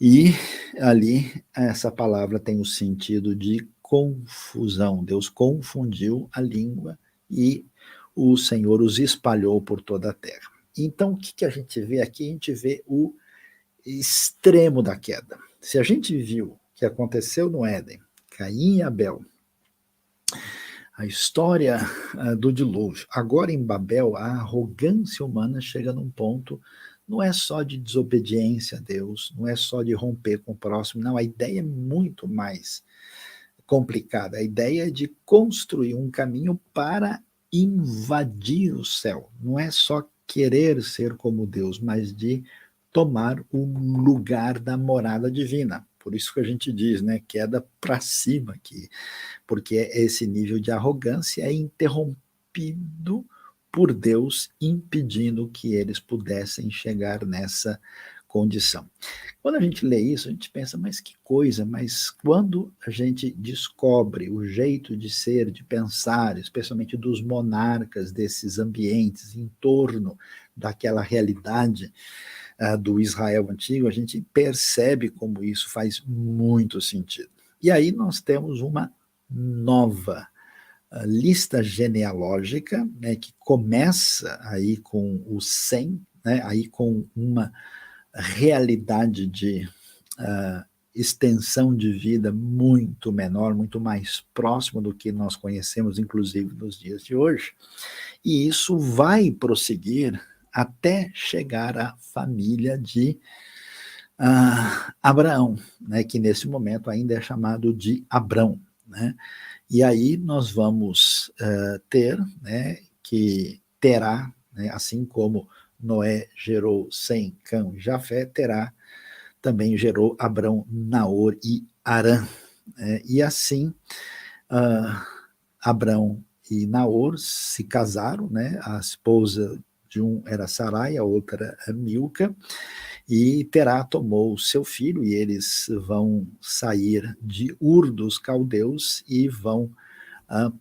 E ali, essa palavra tem o sentido de confusão. Deus confundiu a língua e o Senhor os espalhou por toda a terra. Então, o que a gente vê aqui? A gente vê o extremo da queda. Se a gente viu o que aconteceu no Éden, Caim e Abel, a história do dilúvio, agora em Babel, a arrogância humana chega num ponto, não é só de desobediência a Deus, não é só de romper com o próximo, não, a ideia é muito mais complicada. A ideia é de construir um caminho para invadir o céu. Não é só querer ser como Deus, mas de tomar o lugar da morada divina. por isso que a gente diz, né, queda para cima aqui, porque esse nível de arrogância é interrompido por Deus, impedindo que eles pudessem chegar nessa condição. Quando a gente lê isso, a gente pensa, mas que coisa, mas quando a gente descobre o jeito de ser, de pensar, especialmente dos monarcas desses ambientes em torno daquela realidade do Israel antigo, a gente percebe como isso faz muito sentido. E aí nós temos uma nova lista genealógica, né, que começa aí com o 100, né, aí com uma realidade de extensão de vida muito menor, muito mais próximo do que nós conhecemos, inclusive nos dias de hoje, e isso vai prosseguir até chegar à família de Abraão, né, que nesse momento ainda é chamado de Abrão, né? E aí nós vamos ter, né, que terá, né, assim como Noé gerou Sem, Cão e Jafé, terá também gerou Abrão, Naor e Arã. E assim, Abrão e Naor se casaram, né? A esposa de um era Sarai, a outra era Milca, e Terá tomou seu filho, e eles vão sair de Ur dos Caldeus e vão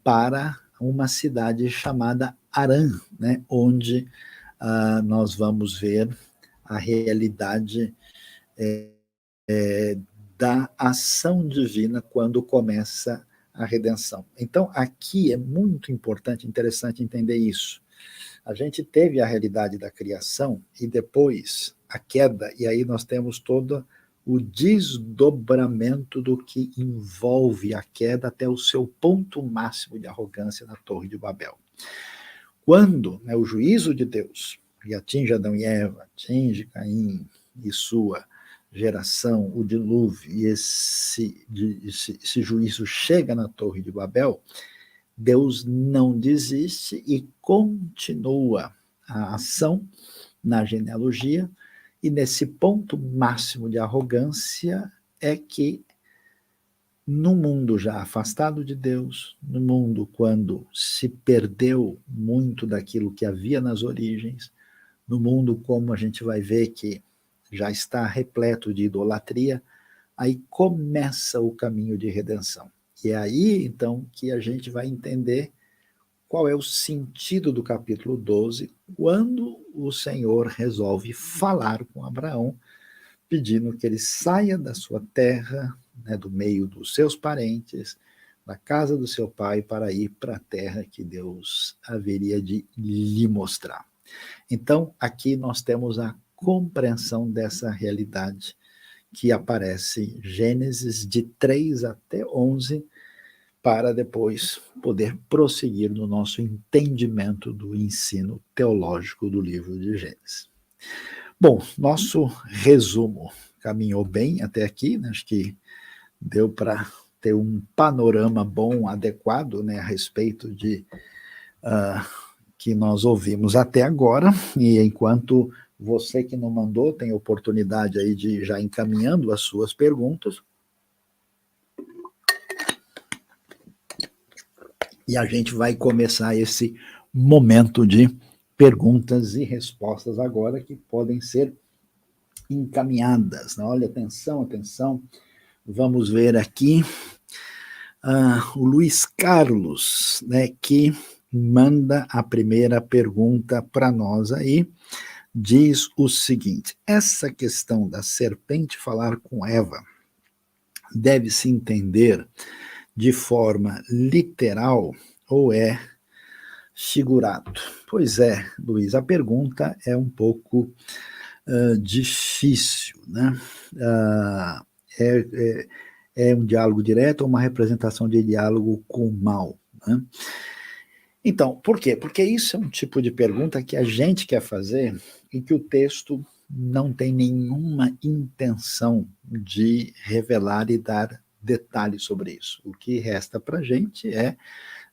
para uma cidade chamada Arã, né? Onde nós vamos ver a realidade da ação divina quando começa a redenção. Então, aqui é muito importante, interessante entender isso. A gente teve a realidade da criação e depois a queda, e aí nós temos todo o desdobramento do que envolve a queda até o seu ponto máximo de arrogância na Torre de Babel. Quando, né, o juízo de Deus, que atinge Adão e Eva, atinge Caim e sua geração, o dilúvio, e esse juízo chega na Torre de Babel, Deus não desiste e continua a ação na genealogia, e nesse ponto máximo de arrogância é que no mundo já afastado de Deus, no mundo quando se perdeu muito daquilo que havia nas origens, no mundo como a gente vai ver que já está repleto de idolatria, aí começa o caminho de redenção. E é aí, então, que a gente vai entender qual é o sentido do capítulo 12, quando o Senhor resolve falar com Abraão, pedindo que ele saia da sua terra, né, do meio dos seus parentes, da casa do seu pai, para ir para a terra que Deus haveria de lhe mostrar. Então, aqui nós temos a compreensão dessa realidade que aparece Gênesis de 3 até 11, para depois poder prosseguir no nosso entendimento do ensino teológico do livro de Gênesis. Bom, nosso resumo caminhou bem até aqui, né? Acho que deu para ter um panorama bom, adequado, né, a respeito de que nós ouvimos até agora, e enquanto você que não mandou tem oportunidade aí de ir já encaminhando as suas perguntas, e a gente vai começar esse momento de perguntas e respostas agora, que podem ser encaminhadas. Olha, atenção, atenção, vamos ver aqui o Luiz Carlos, né, que manda a primeira pergunta para nós aí, diz o seguinte: essa questão da serpente falar com Eva deve-se entender de forma literal ou é figurado? Pois é, Luiz, a pergunta é um pouco difícil, né? É um diálogo direto ou uma representação de diálogo com o mal, né? Então, por quê? Porque isso é um tipo de pergunta que a gente quer fazer e que o texto não tem nenhuma intenção de revelar e dar detalhes sobre isso. O que resta para a gente é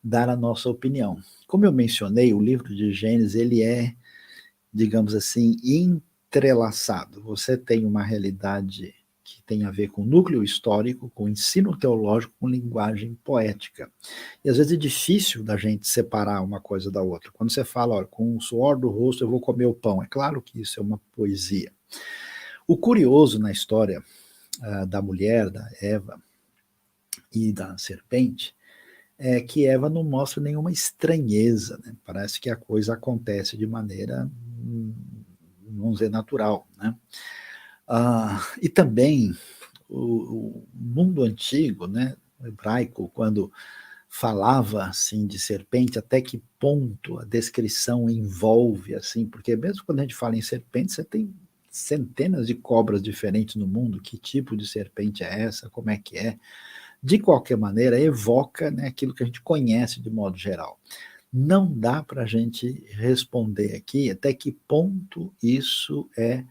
dar a nossa opinião. Como eu mencionei, o livro de Gênesis, ele é, digamos assim, entrelaçado. Você tem uma realidade que tem a ver com núcleo histórico, com ensino teológico, com linguagem poética. E às vezes é difícil da gente separar uma coisa da outra. Quando você fala, olha, com o suor do rosto eu vou comer o pão, é claro que isso é uma poesia. O curioso na história da mulher, da Eva e da serpente, é que Eva não mostra nenhuma estranheza, né? Parece que a coisa acontece de maneira, vamos dizer, natural, né? E também o mundo antigo, né, o hebraico, quando falava assim de serpente, até que ponto a descrição envolve assim, porque mesmo quando a gente fala em serpente, você tem centenas de cobras diferentes no mundo, que tipo de serpente é essa, como é que é? De qualquer maneira, evoca, né, aquilo que a gente conhece de modo geral. Não dá para a gente responder aqui até que ponto isso é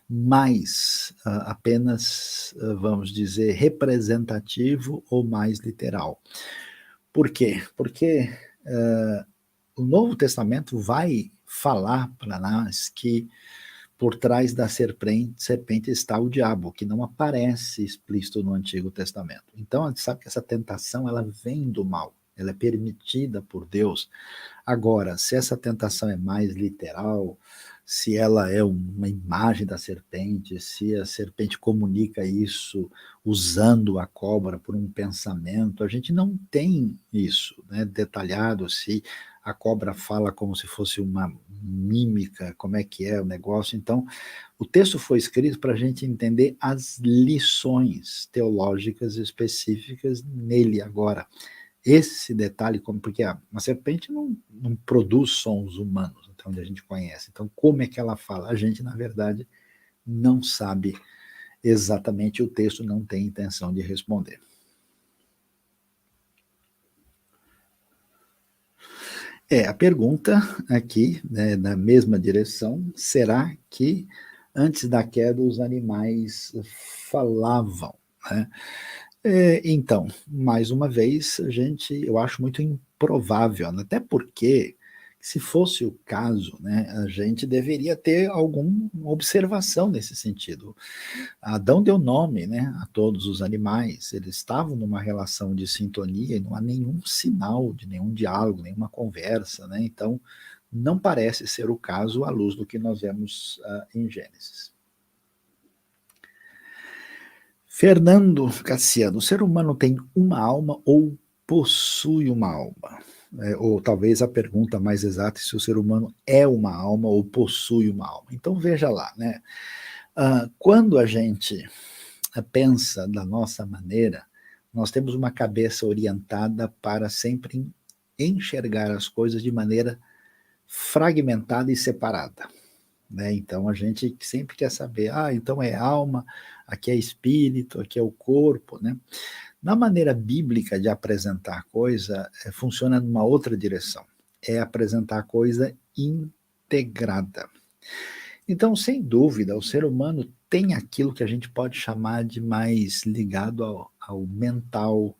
mais apenas, vamos dizer, representativo ou mais literal. Por quê? Porque o Novo Testamento vai falar para nós que por trás da serpente está o diabo, que não aparece explícito no Antigo Testamento. Então a gente sabe que essa tentação ela vem do mal, ela é permitida por Deus. Agora, se essa tentação é mais literal, se ela é uma imagem da serpente, se a serpente comunica isso usando a cobra por um pensamento, a gente não tem isso, né, detalhado, se a cobra fala como se fosse uma mímica, como é que é o negócio. Então, o texto foi escrito para a gente entender as lições teológicas específicas nele agora. Esse detalhe, porque uma serpente não produz sons humanos, até onde a gente conhece. Então, como é que ela fala? A gente, na verdade, não sabe exatamente, o texto não tem intenção de responder. A pergunta aqui, né, na mesma direção, será que antes da queda os animais falavam, né? Então, mais uma vez, eu acho muito improvável, né? Até porque, se fosse o caso, né, a gente deveria ter alguma observação nesse sentido. Adão deu nome, né, a todos os animais, eles estavam numa relação de sintonia e não há nenhum sinal de nenhum diálogo, nenhuma conversa, né? Então, não parece ser o caso à luz do que nós vemos em Gênesis. Fernando Cassiano, o ser humano tem uma alma ou possui uma alma? Ou talvez a pergunta mais exata é se o ser humano é uma alma ou possui uma alma. Então veja lá, né? Quando a gente pensa da nossa maneira, nós temos uma cabeça orientada para sempre enxergar as coisas de maneira fragmentada e separada. Né? Então a gente sempre quer saber, então é alma, aqui é espírito, aqui é o corpo, né? Na maneira bíblica de apresentar a coisa, funciona numa outra direção, é apresentar a coisa integrada. Então, sem dúvida, o ser humano tem aquilo que a gente pode chamar de mais ligado ao mental,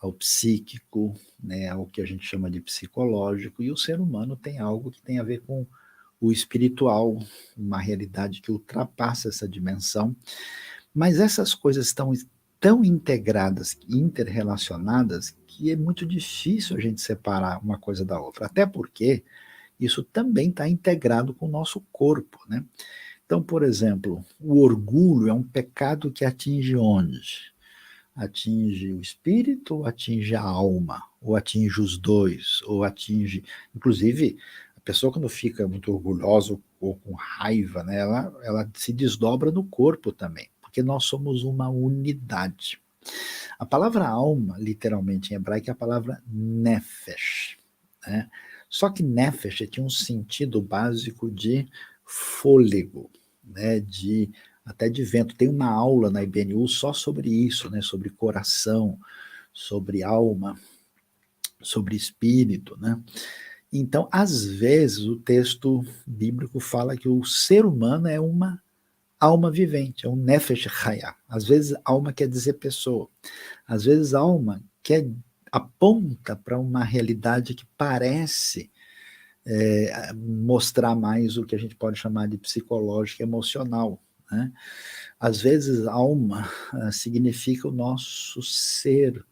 ao psíquico, né, ao que a gente chama de psicológico, e o ser humano tem algo que tem a ver com o espiritual, uma realidade que ultrapassa essa dimensão, mas essas coisas estão tão integradas, interrelacionadas, que é muito difícil a gente separar uma coisa da outra, até porque isso também está integrado com o nosso corpo, né? Então, por exemplo, o orgulho é um pecado que atinge onde? Atinge o espírito, ou atinge a alma, ou atinge os dois, ou atinge, inclusive, a pessoa quando fica muito orgulhosa ou com raiva, né, ela se desdobra no corpo também, porque nós somos uma unidade. A palavra alma, literalmente em hebraico, é a palavra nefesh, né? Só que nefesh tinha um sentido básico de fôlego, né, até de vento. Tem uma aula na IBNU só sobre isso, né, sobre coração, sobre alma, sobre espírito, né? Então, às vezes, o texto bíblico fala que o ser humano é uma alma vivente, é um nefesh chaya. Às vezes, alma quer dizer pessoa. Às vezes, alma aponta para uma realidade que parece mostrar mais o que a gente pode chamar de psicológico e emocional. né? Às vezes, alma significa o nosso ser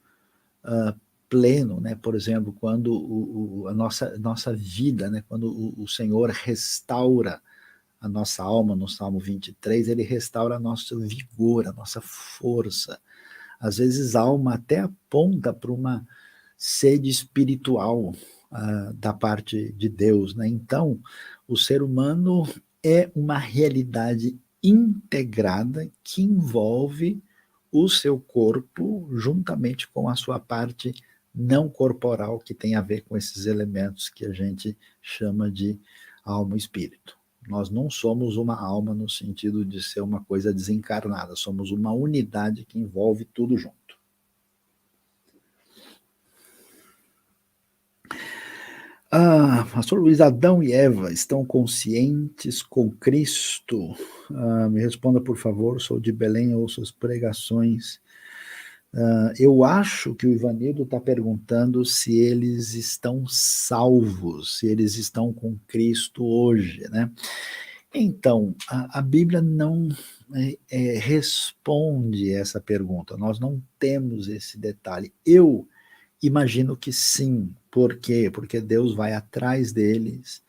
pleno, né? Por exemplo, quando a nossa vida, né? Quando o Senhor restaura a nossa alma, no Salmo 23, ele restaura nosso vigor, a nossa força. Às vezes, a alma até aponta para uma sede espiritual da parte de Deus, né? Então, o ser humano é uma realidade integrada que envolve o seu corpo juntamente com a sua parte não corporal, que tem a ver com esses elementos que a gente chama de alma e espírito. Nós não somos uma alma no sentido de ser uma coisa desencarnada, somos uma unidade que envolve tudo junto. Pastor Luiz, Adão e Eva estão conscientes com Cristo? Me responda, por favor, sou de Belém, ouço as pregações. Eu acho que o Ivanildo está perguntando se eles estão salvos, se eles estão com Cristo hoje, né? Então, a Bíblia não responde essa pergunta, nós não temos esse detalhe. Eu imagino que sim. Por quê? Porque Deus vai atrás deles,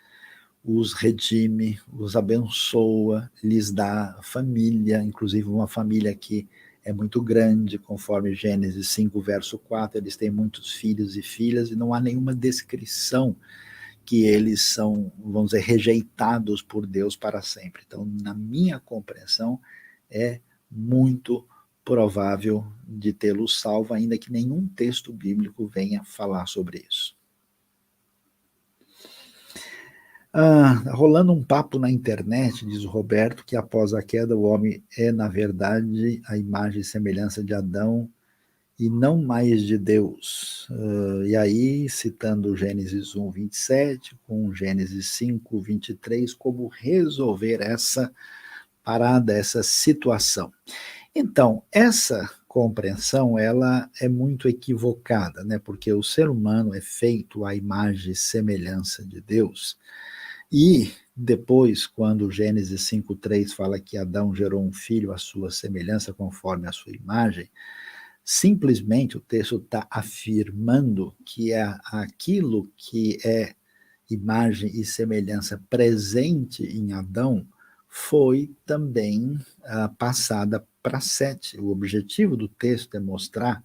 os redime, os abençoa, lhes dá família, inclusive uma família que é muito grande, conforme Gênesis 5, verso 4, eles têm muitos filhos e filhas, e não há nenhuma descrição que eles são, vamos dizer, rejeitados por Deus para sempre. Então, na minha compreensão, é muito provável de tê-los salvo, ainda que nenhum texto bíblico venha falar sobre isso. Rolando um papo na internet, diz o Roberto, que após a queda o homem é, na verdade, a imagem e semelhança de Adão e não mais de Deus. E aí, citando Gênesis 1, 27, com Gênesis 5, 23, como resolver essa parada, essa situação. Então, essa compreensão, ela é muito equivocada, né? Porque o ser humano é feito à imagem e semelhança de Deus. E depois, quando Gênesis 5:3 fala que Adão gerou um filho à sua semelhança, conforme a sua imagem, simplesmente o texto está afirmando que é aquilo que é imagem e semelhança presente em Adão foi também passada para Sete. O objetivo do texto é mostrar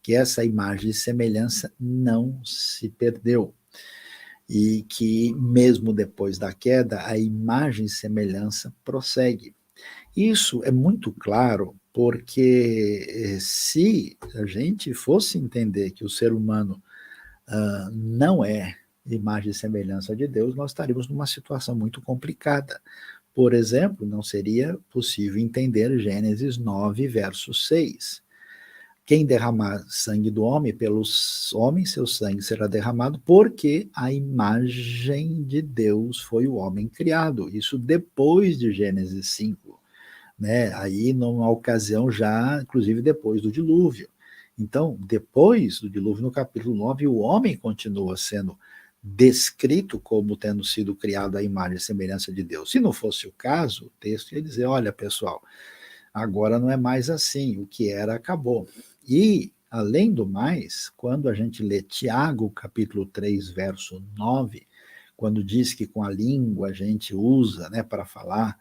que essa imagem e semelhança não se perdeu e que, mesmo depois da queda, a imagem e semelhança prossegue. Isso é muito claro porque se a gente fosse entender que o ser humano não é imagem e semelhança de Deus, nós estaríamos numa situação muito complicada. Por exemplo, não seria possível entender Gênesis 9, verso 6. Quem derramar sangue do homem, pelos homens seu sangue será derramado, porque a imagem de Deus foi o homem criado. Isso depois de Gênesis 5, né? Aí numa ocasião já, inclusive depois do dilúvio. Então, depois do dilúvio, no capítulo 9, o homem continua sendo descrito como tendo sido criado à imagem e semelhança de Deus. Se não fosse o caso, o texto ia dizer, olha pessoal, agora não é mais assim, o que era acabou. E, além do mais, quando a gente lê Tiago, capítulo 3, verso 9, quando diz que com a língua a gente usa, né, para falar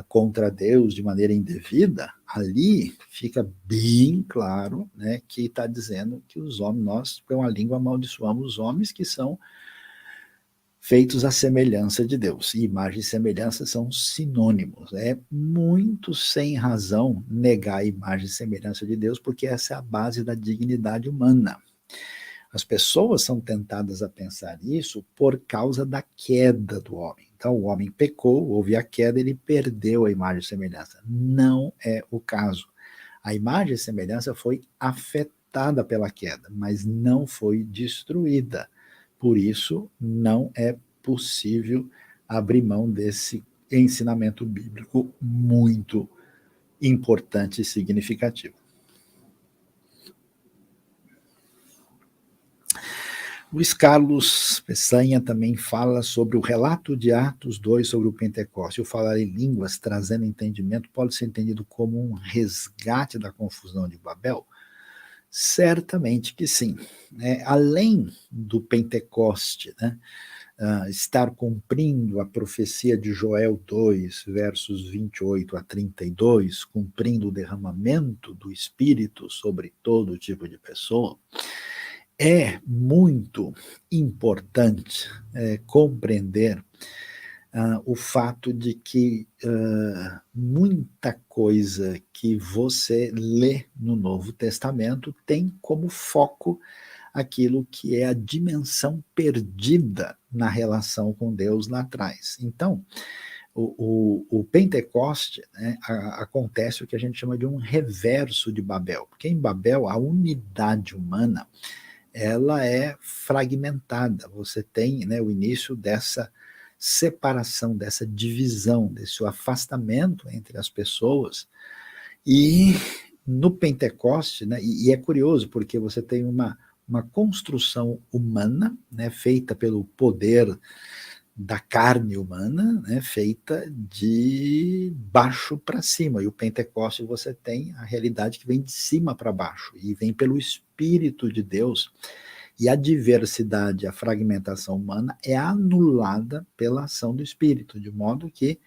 contra Deus de maneira indevida, ali fica bem claro, né, que está dizendo que os homens, nós com a língua amaldiçoamos os homens que são feitos à semelhança de Deus. E imagem e semelhança são sinônimos. É muito sem razão negar a imagem e semelhança de Deus, porque essa é a base da dignidade humana. As pessoas são tentadas a pensar isso por causa da queda do homem. Então, o homem pecou, houve a queda, ele perdeu a imagem e semelhança. Não é o caso. A imagem e semelhança foi afetada pela queda, mas não foi destruída. Por isso, não é possível abrir mão desse ensinamento bíblico muito importante e significativo. Luiz Carlos Peçanha também fala sobre o relato de Atos 2 sobre o Pentecostes. O falar em línguas, trazendo entendimento, pode ser entendido como um resgate da confusão de Babel? Certamente que sim. Além do Pentecoste, estar cumprindo a profecia de Joel 2, versos 28 a 32, cumprindo o derramamento do Espírito sobre todo tipo de pessoa, é muito importante compreender o fato de que muita coisa que você lê no Novo Testamento tem como foco aquilo que é a dimensão perdida na relação com Deus lá atrás. Então, o Pentecoste, acontece o que a gente chama de um reverso de Babel, porque em Babel a unidade humana ela é fragmentada. Você tem, o início dessa separação, dessa divisão, desse afastamento entre as pessoas. E no Pentecoste, e é curioso porque você tem uma construção humana, feita pelo poder da carne humana, feita de baixo para cima. E o Pentecoste você tem a realidade que vem de cima para baixo, e vem pelo Espírito de Deus. E a diversidade, a fragmentação humana é anulada pela ação do Espírito, de modo que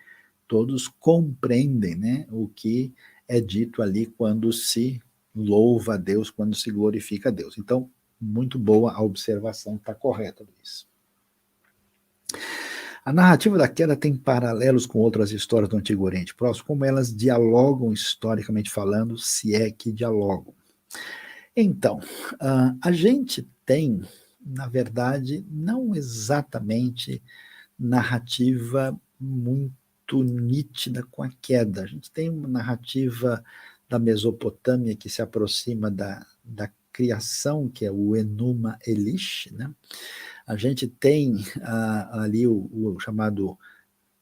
todos compreendem o que é dito ali quando se louva a Deus, quando se glorifica a Deus. Então, muito boa a observação, está correta, Luiz. A narrativa da queda tem paralelos com outras histórias do Antigo Oriente Próximo, como elas dialogam historicamente falando, se é que dialogam. Então, a gente tem, na verdade, não exatamente narrativa muito nítida com a queda. A gente tem uma narrativa da Mesopotâmia que se aproxima da criação, que é o Enuma Elish, A gente tem ali o chamado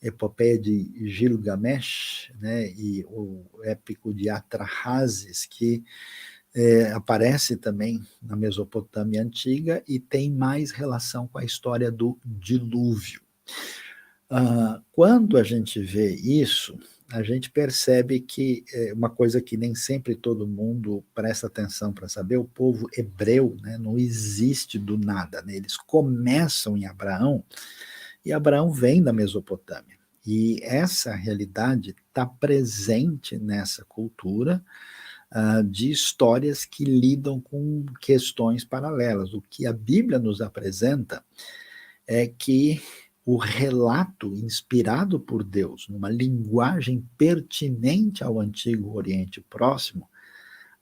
Epopeia de Gilgamesh, e o épico de Atrahasis, que aparece também na Mesopotâmia antiga e tem mais relação com a história do dilúvio. Quando a gente vê isso, a gente percebe que uma coisa que nem sempre todo mundo presta atenção para saber, o povo hebreu não existe do nada. Eles começam em Abraão, e Abraão vem da Mesopotâmia. E essa realidade está presente nessa cultura de histórias que lidam com questões paralelas. O que a Bíblia nos apresenta é que o relato inspirado por Deus, numa linguagem pertinente ao Antigo Oriente Próximo,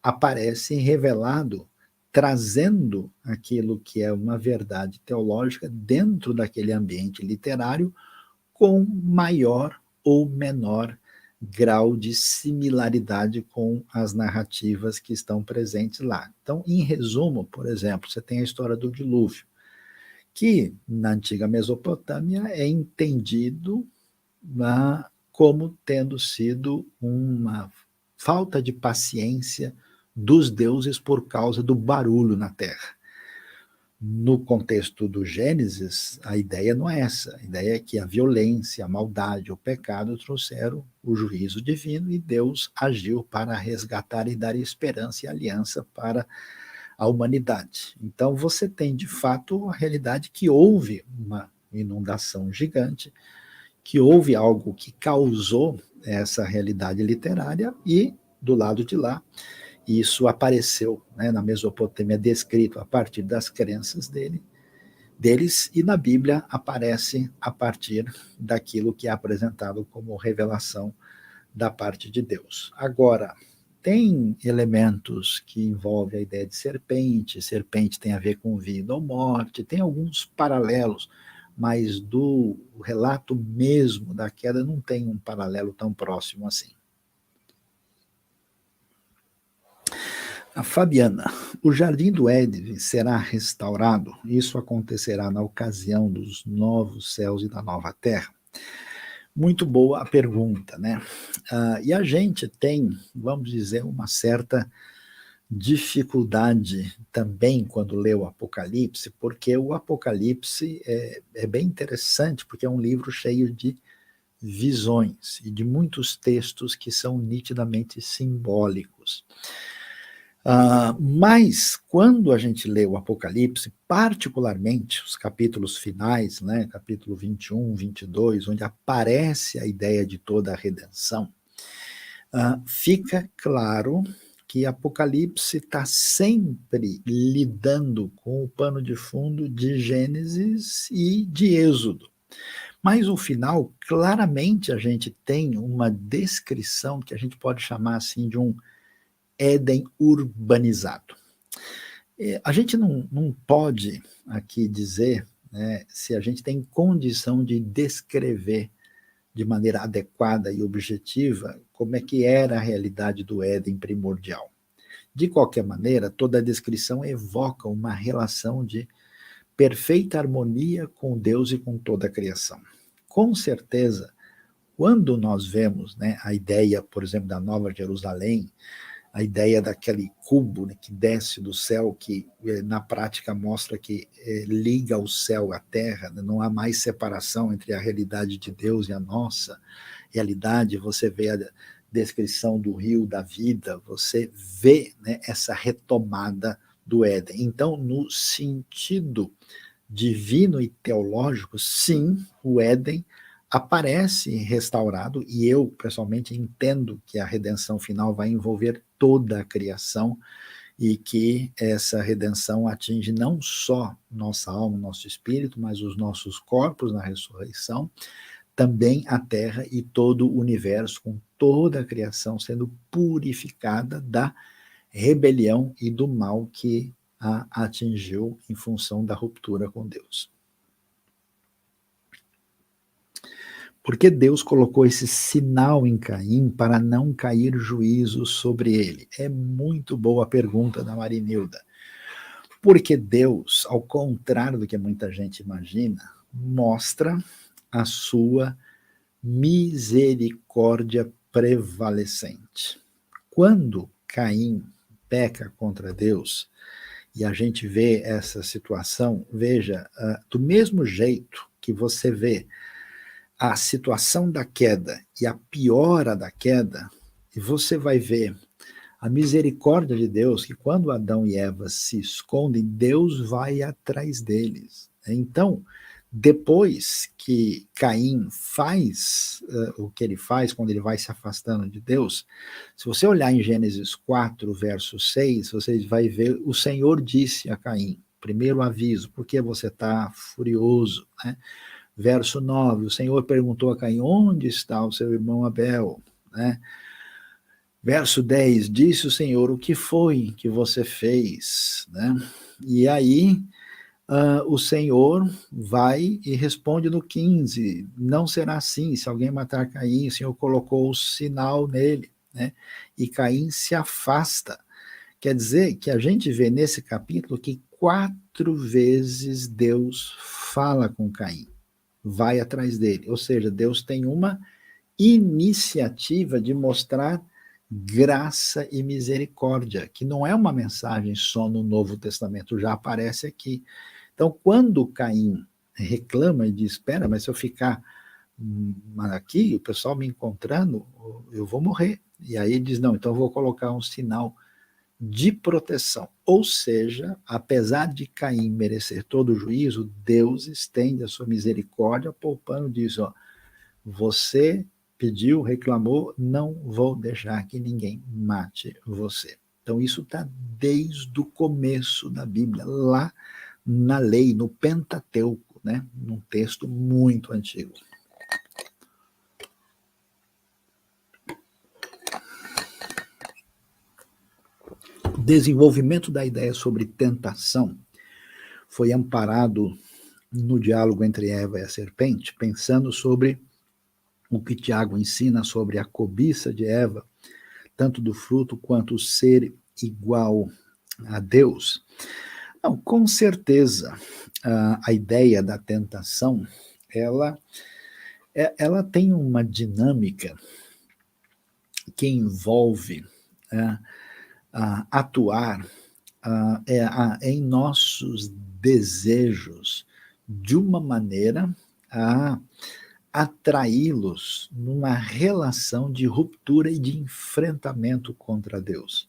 aparece revelado, trazendo aquilo que é uma verdade teológica dentro daquele ambiente literário, com maior ou menor grau de similaridade com as narrativas que estão presentes lá. Então, em resumo, por exemplo, você tem a história do dilúvio, que na antiga Mesopotâmia é entendido como tendo sido uma falta de paciência dos deuses por causa do barulho na terra. No contexto do Gênesis, a ideia não é essa. A ideia é que a violência, a maldade, o pecado trouxeram o juízo divino e Deus agiu para resgatar e dar esperança e aliança para a humanidade. Então você tem, de fato, a realidade que houve uma inundação gigante, que houve algo que causou essa realidade literária e, do lado de lá, isso apareceu na Mesopotâmia, descrito a partir das crenças deles, e na Bíblia aparece a partir daquilo que é apresentado como revelação da parte de Deus. Agora, tem elementos que envolvem a ideia de serpente tem a ver com vida ou morte, tem alguns paralelos, mas do relato mesmo da queda não tem um paralelo tão próximo assim. A Fabiana, o Jardim do Éden será restaurado? Isso acontecerá na ocasião dos novos céus e da nova terra? Muito boa a pergunta, E a gente tem, vamos dizer, uma certa dificuldade também quando lê o Apocalipse, porque o Apocalipse é bem interessante, porque é um livro cheio de visões e de muitos textos que são nitidamente simbólicos. Mas quando a gente lê o Apocalipse, particularmente os capítulos finais, né, capítulo 21, 22, onde aparece a ideia de toda a redenção, fica claro que Apocalipse está sempre lidando com o pano de fundo de Gênesis e de Êxodo. Mas o final, claramente a gente tem uma descrição que a gente pode chamar assim de um Éden urbanizado. A gente não pode aqui dizer, né, se a gente tem condição de descrever de maneira adequada e objetiva como é que era a realidade do Éden primordial. De qualquer maneira, toda a descrição evoca uma relação de perfeita harmonia com Deus e com toda a criação. Com certeza, quando nós vemos, né, a ideia, por exemplo, da Nova Jerusalém, a ideia daquele cubo, né, que desce do céu, que na prática mostra que liga o céu à terra, né, não há mais separação entre a realidade de Deus e a nossa realidade. Você vê a descrição do rio da vida, você vê, né, essa retomada do Éden. Então, no sentido divino e teológico, sim, o Éden aparece restaurado, e eu, pessoalmente, entendo que a redenção final vai envolver toda a criação e que essa redenção atinge não só nossa alma, nosso espírito, mas os nossos corpos na ressurreição, também a terra e todo o universo, com toda a criação sendo purificada da rebelião e do mal que a atingiu em função da ruptura com Deus. Por que Deus colocou esse sinal em Caim para não cair juízo sobre ele? É muito boa a pergunta da Marinilda. Porque Deus, ao contrário do que muita gente imagina, mostra a sua misericórdia prevalecente. Quando Caim peca contra Deus, e a gente vê essa situação, veja, do mesmo jeito que você vê a situação da queda e a piora da queda, e você vai ver a misericórdia de Deus, que quando Adão e Eva se escondem, Deus vai atrás deles. Então, depois que Caim faz o que ele faz, quando ele vai se afastando de Deus, se você olhar em Gênesis 4, verso 6, você vai ver o Senhor disse a Caim, primeiro aviso, por que você está furioso, né? Verso 9, o Senhor perguntou a Caim, onde está o seu irmão Abel? Né? Verso 10, disse o Senhor, o que foi que você fez? Né? E aí o Senhor vai e responde no 15, não será assim, se alguém matar Caim, o Senhor colocou o sinal nele, né? E Caim se afasta. Quer dizer que a gente vê nesse capítulo que 4 vezes Deus fala com Caim, vai atrás dele, ou seja, Deus tem uma iniciativa de mostrar graça e misericórdia, que não é uma mensagem só no Novo Testamento, já aparece aqui. Então, quando Caim reclama e diz, espera, mas se eu ficar aqui, o pessoal me encontrando, eu vou morrer. E aí ele diz, não, então eu vou colocar um sinal de proteção. Ou seja, apesar de Caim merecer todo o juízo, Deus estende a sua misericórdia, poupando, diz, ó, você pediu, reclamou, não vou deixar que ninguém mate você. Então isso está desde o começo da Bíblia, lá na lei, no Pentateuco, né? Num texto muito antigo. O desenvolvimento da ideia sobre tentação foi amparado no diálogo entre Eva e a serpente, pensando sobre o que Tiago ensina sobre a cobiça de Eva, tanto do fruto quanto o ser igual a Deus. Não, com certeza, a ideia da tentação, ela tem uma dinâmica que envolve atuar em nossos desejos de uma maneira a atraí-los numa relação de ruptura e de enfrentamento contra Deus.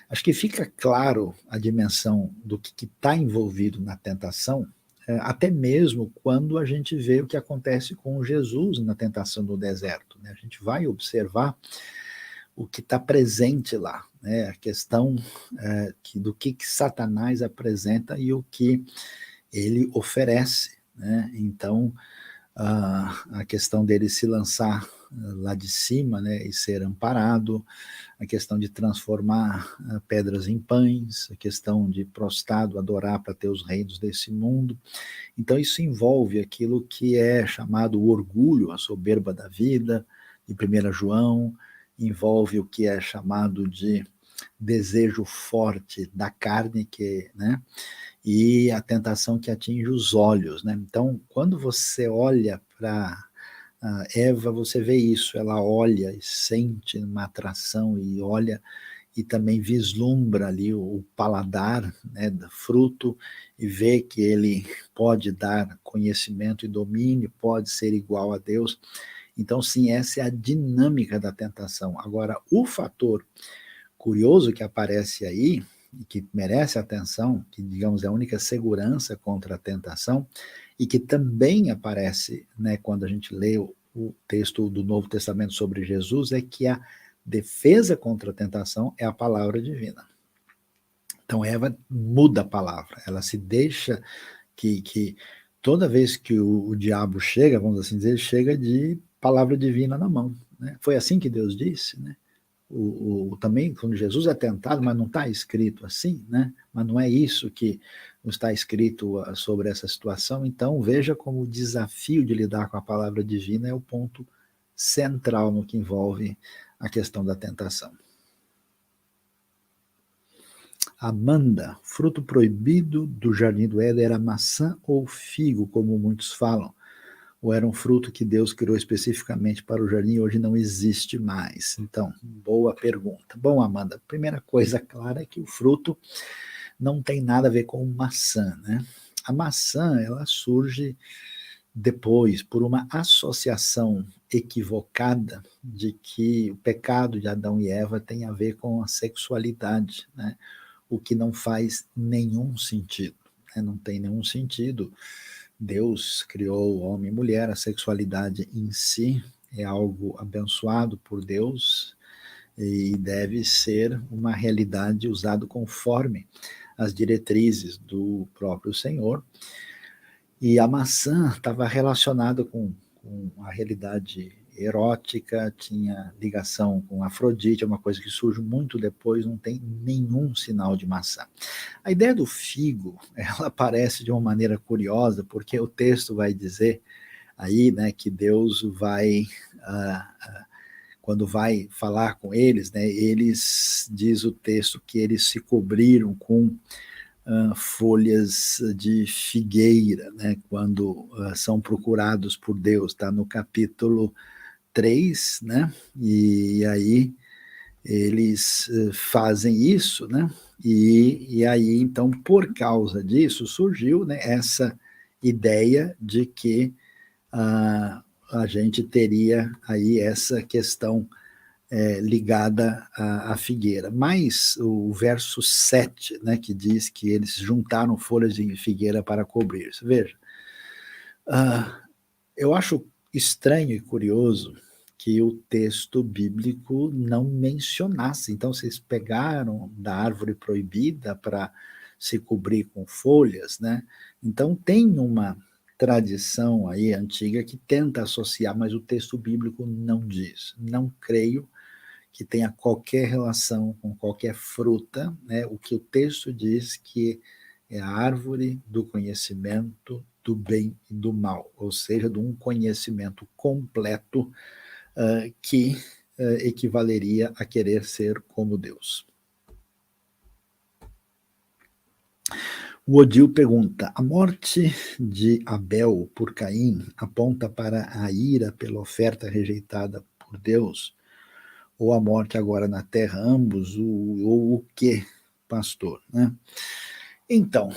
Acho que fica claro a dimensão do que está envolvido na tentação, até mesmo quando a gente vê o que acontece com Jesus na tentação do deserto, né? A gente vai observar o que está presente lá, né? A questão do que Satanás apresenta e o que ele oferece, né? Então, a questão dele se lançar lá de cima, né, e ser amparado, a questão de transformar pedras em pães, a questão de prostrado adorar para ter os reinos desse mundo. Então isso envolve aquilo que é chamado o orgulho, a soberba da vida, de 1 João, envolve o que é chamado de desejo forte da carne, né, e a tentação que atinge os olhos, né? Então, quando você olha para Eva, você vê isso, ela olha e sente uma atração e olha e também vislumbra ali o paladar, né, do fruto e vê que ele pode dar conhecimento e domínio, pode ser igual a Deus. Então, sim, essa é a dinâmica da tentação. Agora, o fator curioso que aparece aí, e que merece atenção, que, digamos, é a única segurança contra a tentação, e que também aparece, né, quando a gente lê o texto do Novo Testamento sobre Jesus, é que a defesa contra a tentação é a palavra divina. Então, Eva muda a palavra, ela se deixa que toda vez que o diabo chega, vamos assim dizer, chega de palavra divina na mão, né? Foi assim que Deus disse, né? Também quando Jesus é tentado, mas não está escrito assim, né? Mas não é isso que não está escrito sobre essa situação. Então veja como o desafio de lidar com a palavra divina é o ponto central no que envolve a questão da tentação. Amanda, fruto proibido do jardim do Éden era maçã ou figo, como muitos falam? Ou era um fruto que Deus criou especificamente para o jardim e hoje não existe mais? Então, boa pergunta. Bom, Amanda, a primeira coisa clara é que o fruto não tem nada a ver com maçã, né? A maçã, ela surge depois por uma associação equivocada de que o pecado de Adão e Eva tem a ver com a sexualidade, né? O que não faz nenhum sentido, né? Não tem nenhum sentido. Deus criou homem e mulher, a sexualidade em si é algo abençoado por Deus e deve ser uma realidade usada conforme as diretrizes do próprio Senhor. E a maçã estava relacionada com a realidade erótica, tinha ligação com Afrodite, é uma coisa que surge muito depois, não tem nenhum sinal de maçã. A ideia do figo, ela aparece de uma maneira curiosa, porque o texto vai dizer aí, né, que Deus vai, quando vai falar com eles, né, eles, diz o texto, que eles se cobriram com folhas de figueira, né, quando são procurados por Deus, está no capítulo 3, né, e aí eles fazem isso, né, e aí, então, por causa disso, surgiu, né, essa ideia de que a gente teria aí essa questão ligada à figueira. Mas o verso 7, né, que diz que eles juntaram folhas de figueira para cobrir-se. Veja, eu acho estranho e curioso que o texto bíblico não mencionasse. Então, vocês pegaram da árvore proibida para se cobrir com folhas, né? Então, tem uma tradição aí antiga que tenta associar, mas o texto bíblico não diz. Não creio que tenha qualquer relação com qualquer fruta, né? O que o texto diz que é a árvore do conhecimento do bem e do mal, ou seja, de um conhecimento completo que equivaleria a querer ser como Deus. O Odil pergunta, a morte de Abel por Caim aponta para a ira pela oferta rejeitada por Deus, ou a morte agora na terra, ambos, ou o que, pastor, né? Então,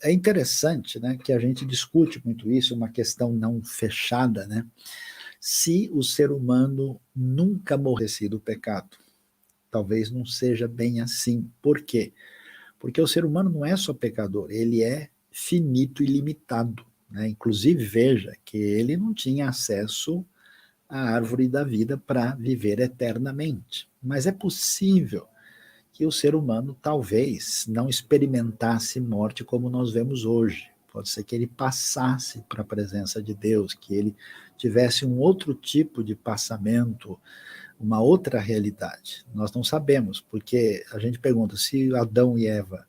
é interessante, né, que a gente discute muito isso, uma questão não fechada, né? Se o ser humano nunca morresse do pecado, talvez não seja bem assim. Por quê? Porque o ser humano não é só pecador, ele é finito e limitado, né? Inclusive, veja que ele não tinha acesso à árvore da vida para viver eternamente. Mas é possível que o ser humano talvez não experimentasse morte como nós vemos hoje. Pode ser que ele passasse para a presença de Deus, que ele tivesse um outro tipo de passamento, uma outra realidade. Nós não sabemos, porque a gente pergunta se Adão e Eva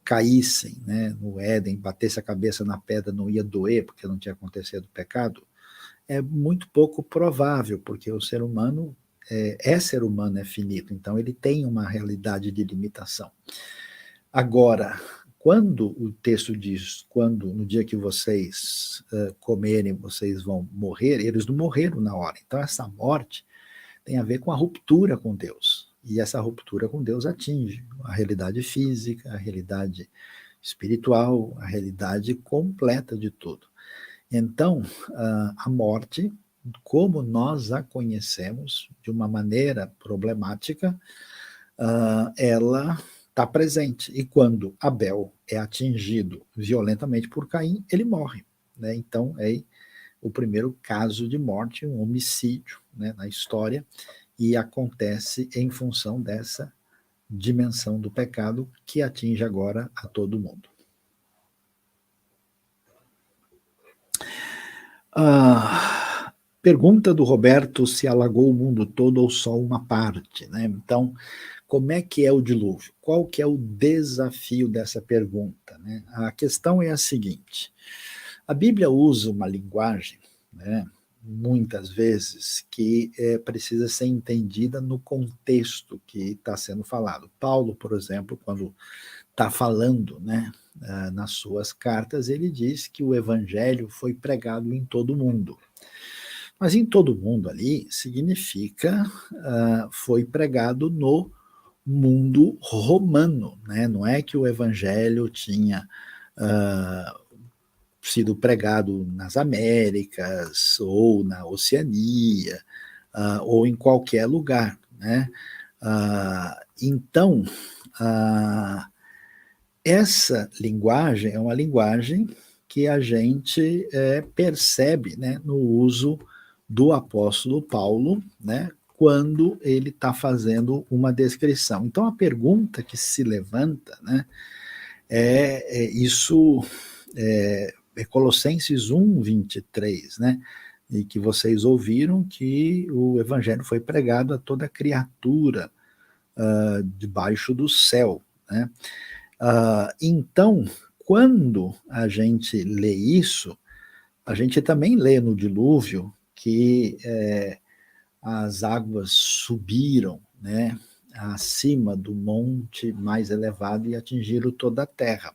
caíssem, né, no Éden, batesse a cabeça na pedra, não ia doer, porque não tinha acontecido o pecado. É muito pouco provável, porque o ser humano ser humano, é finito, então ele tem uma realidade de limitação. Agora, quando o texto diz, quando no dia que vocês comerem, vocês vão morrer, eles não morreram na hora. Então essa morte tem a ver com a ruptura com Deus. E essa ruptura com Deus atinge a realidade física, a realidade espiritual, a realidade completa de tudo. Então, a morte, como nós a conhecemos, de uma maneira problemática, ela está presente. E quando Abel é atingido violentamente por Caim, ele morre. Né? Então, é o primeiro caso de morte, um homicídio, né, na história, e acontece em função dessa dimensão do pecado que atinge agora a todo mundo. Pergunta do Roberto se alagou o mundo todo ou só uma parte, né? Então, como é que é o dilúvio? Qual que é o desafio dessa pergunta, né? A questão é a seguinte: a Bíblia usa uma linguagem, né, muitas vezes, que precisa ser entendida no contexto que está sendo falado. Paulo, por exemplo, quando está falando, né, nas suas cartas, ele diz que o evangelho foi pregado em todo o mundo. Mas em todo o mundo ali significa foi pregado no mundo romano, né? Não é que o evangelho tinha sido pregado nas Américas ou na Oceania ou em qualquer lugar, né? Então, essa linguagem é uma linguagem que a gente percebe, né, no uso do apóstolo Paulo, né, quando ele está fazendo uma descrição. Então, a pergunta que se levanta, né, isso Colossenses 1:23, né, e que vocês ouviram que o evangelho foi pregado a toda criatura debaixo do céu, né? Então, quando a gente lê isso, a gente também lê no dilúvio que as águas subiram, né, acima do monte mais elevado e atingiram toda a terra.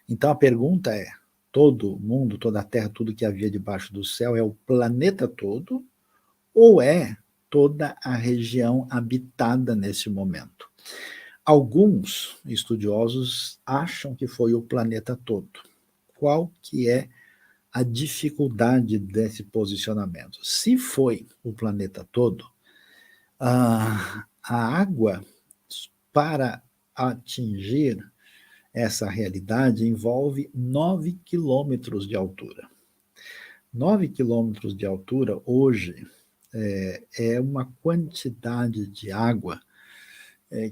Então a pergunta é: todo mundo, toda a terra, tudo que havia debaixo do céu é o planeta todo ou é toda a região habitada nesse momento? Alguns estudiosos acham que foi o planeta todo. Qual que é a dificuldade desse posicionamento? Se foi o planeta todo, a água, para atingir essa realidade, envolve 9 quilômetros de altura. 9 quilômetros de altura, hoje, é uma quantidade de água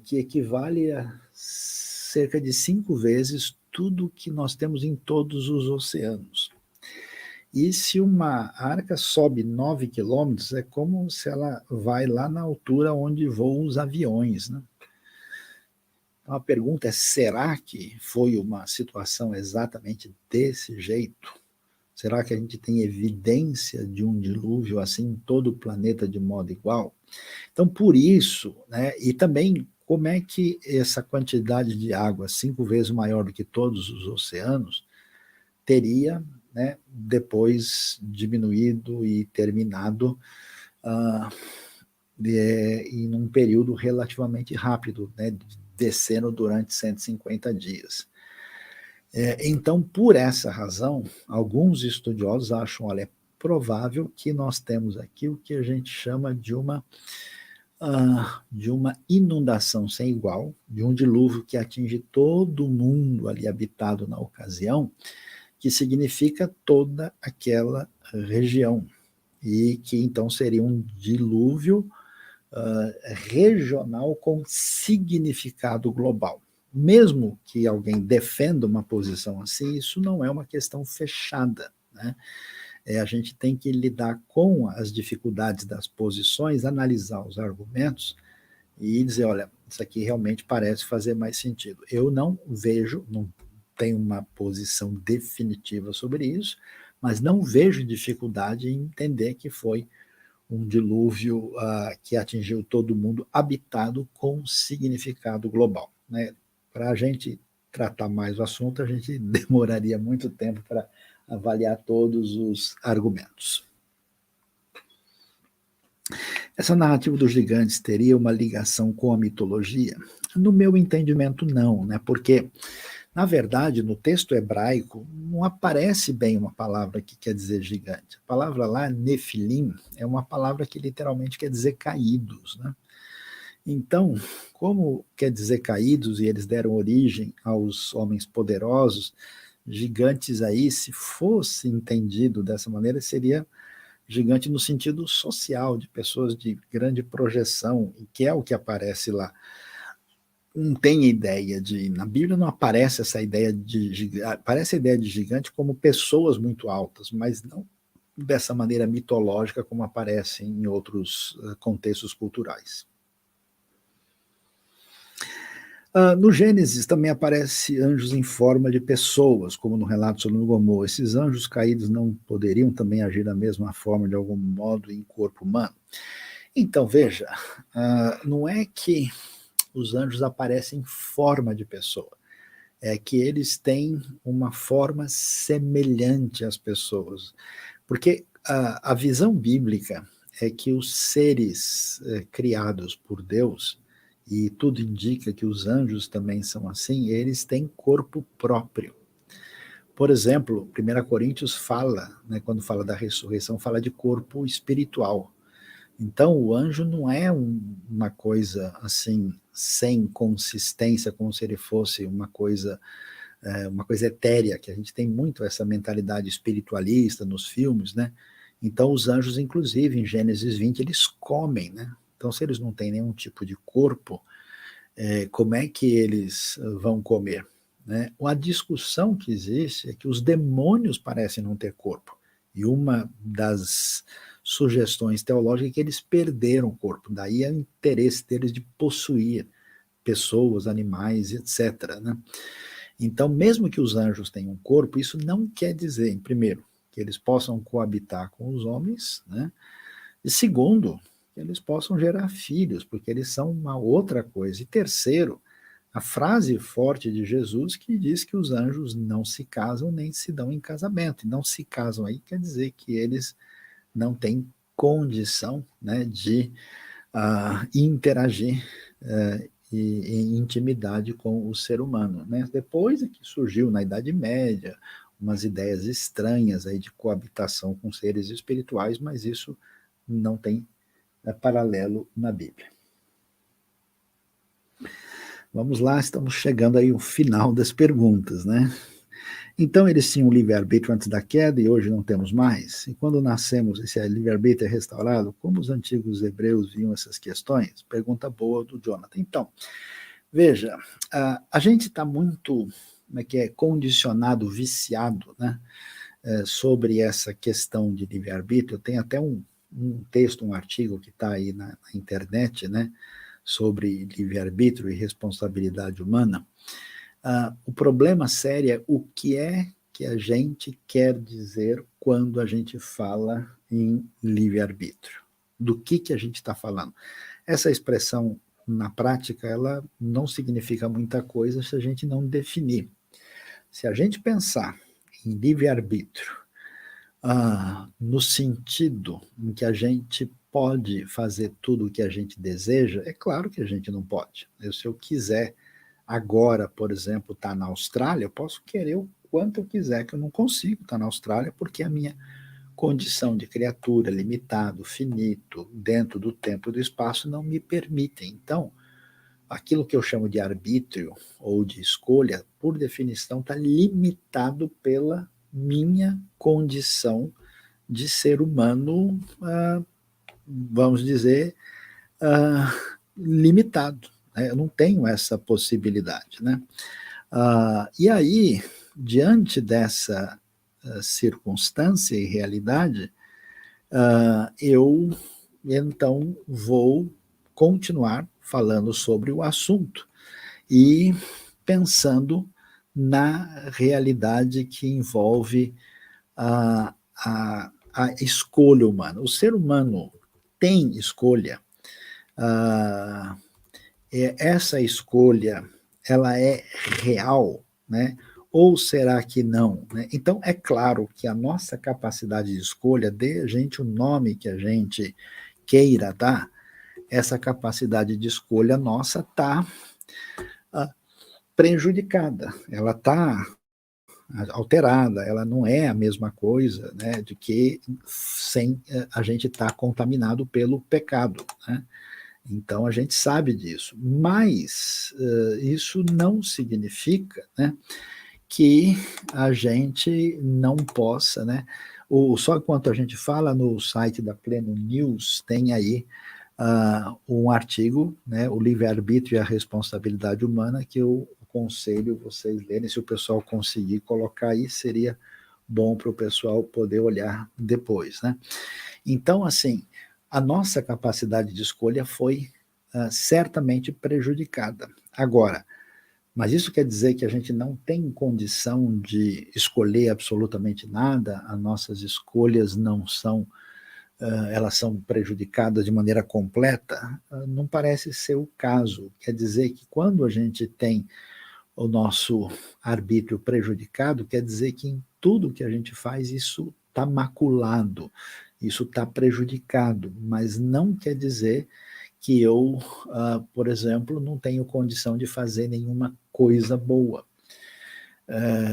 que equivale a cerca de 5 vezes tudo que nós temos em todos os oceanos. E se uma arca sobe 9 quilômetros, é como se ela vai lá na altura onde voam os aviões, né? Então a pergunta é: será que foi uma situação exatamente desse jeito? Será que a gente tem evidência de um dilúvio assim em todo o planeta de modo igual? Então, por isso, né, e também como é que essa quantidade de água, 5 vezes maior do que todos os oceanos, teria, né, depois diminuído e terminado e num período relativamente rápido, né, descendo durante 150 dias. Então, por essa razão, alguns estudiosos acham, olha, é provável que nós temos aqui o que a gente chama de uma inundação sem igual, de um dilúvio que atinge todo mundo ali habitado na ocasião, que significa toda aquela região, e que então seria um dilúvio regional com significado global. Mesmo que alguém defenda uma posição assim, isso não é uma questão fechada, né? A gente tem que lidar com as dificuldades das posições, analisar os argumentos e dizer, olha, isso aqui realmente parece fazer mais sentido. Eu não vejo, não tenho uma posição definitiva sobre isso, mas não vejo dificuldade em entender que foi um dilúvio que atingiu todo mundo habitado com significado global, né? Para a gente tratar mais o assunto, a gente demoraria muito tempo para avaliar todos os argumentos. Essa narrativa dos gigantes teria uma ligação com a mitologia? No meu entendimento, não, né? Porque, na verdade, no texto hebraico, não aparece bem uma palavra que quer dizer gigante. A palavra lá, nefilim, é uma palavra que literalmente quer dizer caídos, né? Então, como quer dizer caídos e eles deram origem aos homens poderosos, gigantes aí, se fosse entendido dessa maneira, seria gigante no sentido social, de pessoas de grande projeção, que é o que aparece lá. Não tem ideia de... Na Bíblia não aparece essa ideia de... Aparece a ideia de gigante como pessoas muito altas, mas não dessa maneira mitológica como aparece em outros contextos culturais. No Gênesis também aparece anjos em forma de pessoas, como no relato sobre o Gomorra. Esses anjos caídos não poderiam também agir da mesma forma, de algum modo, em corpo humano? Então, veja, não é que os anjos aparecem em forma de pessoa, é que eles têm uma forma semelhante às pessoas. Porque a visão bíblica é que os seres criados por Deus, e tudo indica que os anjos também são assim, eles têm corpo próprio. Por exemplo, 1 Coríntios fala, né, quando fala da ressurreição, fala de corpo espiritual. Então, o anjo não é uma coisa assim, sem consistência, como se ele fosse uma coisa etérea, que a gente tem muito essa mentalidade espiritualista nos filmes, né? Então, os anjos, inclusive, em Gênesis 20, eles comem, né? Então, se eles não têm nenhum tipo de corpo, como é que eles vão comer? Né? A discussão que existe é que os demônios parecem não ter corpo. E uma das sugestões teológicas é que eles perderam o corpo. Daí é o interesse deles de possuir pessoas, animais, etc. Né? Então, mesmo que os anjos tenham um corpo, isso não quer dizer, em primeiro, que eles possam coabitar com os homens, né? E segundo, que eles possam gerar filhos, porque eles são uma outra coisa. E terceiro, a frase forte de Jesus que diz que os anjos não se casam nem se dão em casamento. E não se casam aí quer dizer que eles não têm condição, né, de interagir em intimidade com o ser humano. Né? Depois é que surgiu na Idade Média umas ideias estranhas aí de coabitação com seres espirituais, mas isso não tem paralelo na Bíblia. Vamos lá, estamos chegando aí ao final das perguntas, né? Então, eles tinham livre-arbítrio antes da queda e hoje não temos mais? E quando nascemos, esse livre-arbítrio é restaurado? Como os antigos hebreus viam essas questões? Pergunta boa do Jonathan. Então, veja, a gente está muito, como é que é, condicionado, viciado, né, sobre essa questão de livre-arbítrio. Tem até um texto, um artigo que está aí na internet, né, sobre livre-arbítrio e responsabilidade humana. O problema sério é o que é que a gente quer dizer quando a gente fala em livre-arbítrio. Do que a gente está falando? Essa expressão, na prática, ela não significa muita coisa se a gente não definir. Se a gente pensar em livre-arbítrio, no sentido em que a gente pode fazer tudo o que a gente deseja? É claro que a gente não pode. Se eu quiser agora, por exemplo, estar na Austrália, eu posso querer o quanto eu quiser, que eu não consigo estar na Austrália, porque a minha condição de criatura, limitado, finito, dentro do tempo e do espaço, não me permitem. Então, aquilo que eu chamo de arbítrio ou de escolha, por definição, está limitado pela minha condição de ser humano, vamos dizer, limitado. Né? Eu não tenho essa possibilidade. Né? E aí, diante dessa circunstância e realidade, eu então vou continuar falando sobre o assunto e pensando na realidade que envolve a escolha humana. O ser humano tem escolha. Essa escolha, ela é real, né? Ou será que não? Né? Então, é claro que a nossa capacidade de escolha, dê a gente o nome que a gente queira dar, essa capacidade de escolha nossa está prejudicada, ela está alterada, ela não é a mesma coisa, né, de que sem a gente estar contaminado pelo pecado, né? Então a gente sabe disso, mas isso não significa, né, que a gente não possa, né? Só enquanto a gente fala no site da Pleno News, tem aí um artigo, né, o livre-arbítrio e a responsabilidade humana, que eu aconselho vocês lerem. Se o pessoal conseguir colocar aí, seria bom para o pessoal poder olhar depois. Né? Então, assim, a nossa capacidade de escolha foi certamente prejudicada. Agora, mas isso quer dizer que a gente não tem condição de escolher absolutamente nada, as nossas escolhas não são, elas são prejudicadas de maneira completa? Não parece ser o caso. Quer dizer que quando a gente tem o nosso arbítrio prejudicado, quer dizer que em tudo que a gente faz isso está maculado, isso está prejudicado, mas não quer dizer que eu, por exemplo, não tenho condição de fazer nenhuma coisa boa.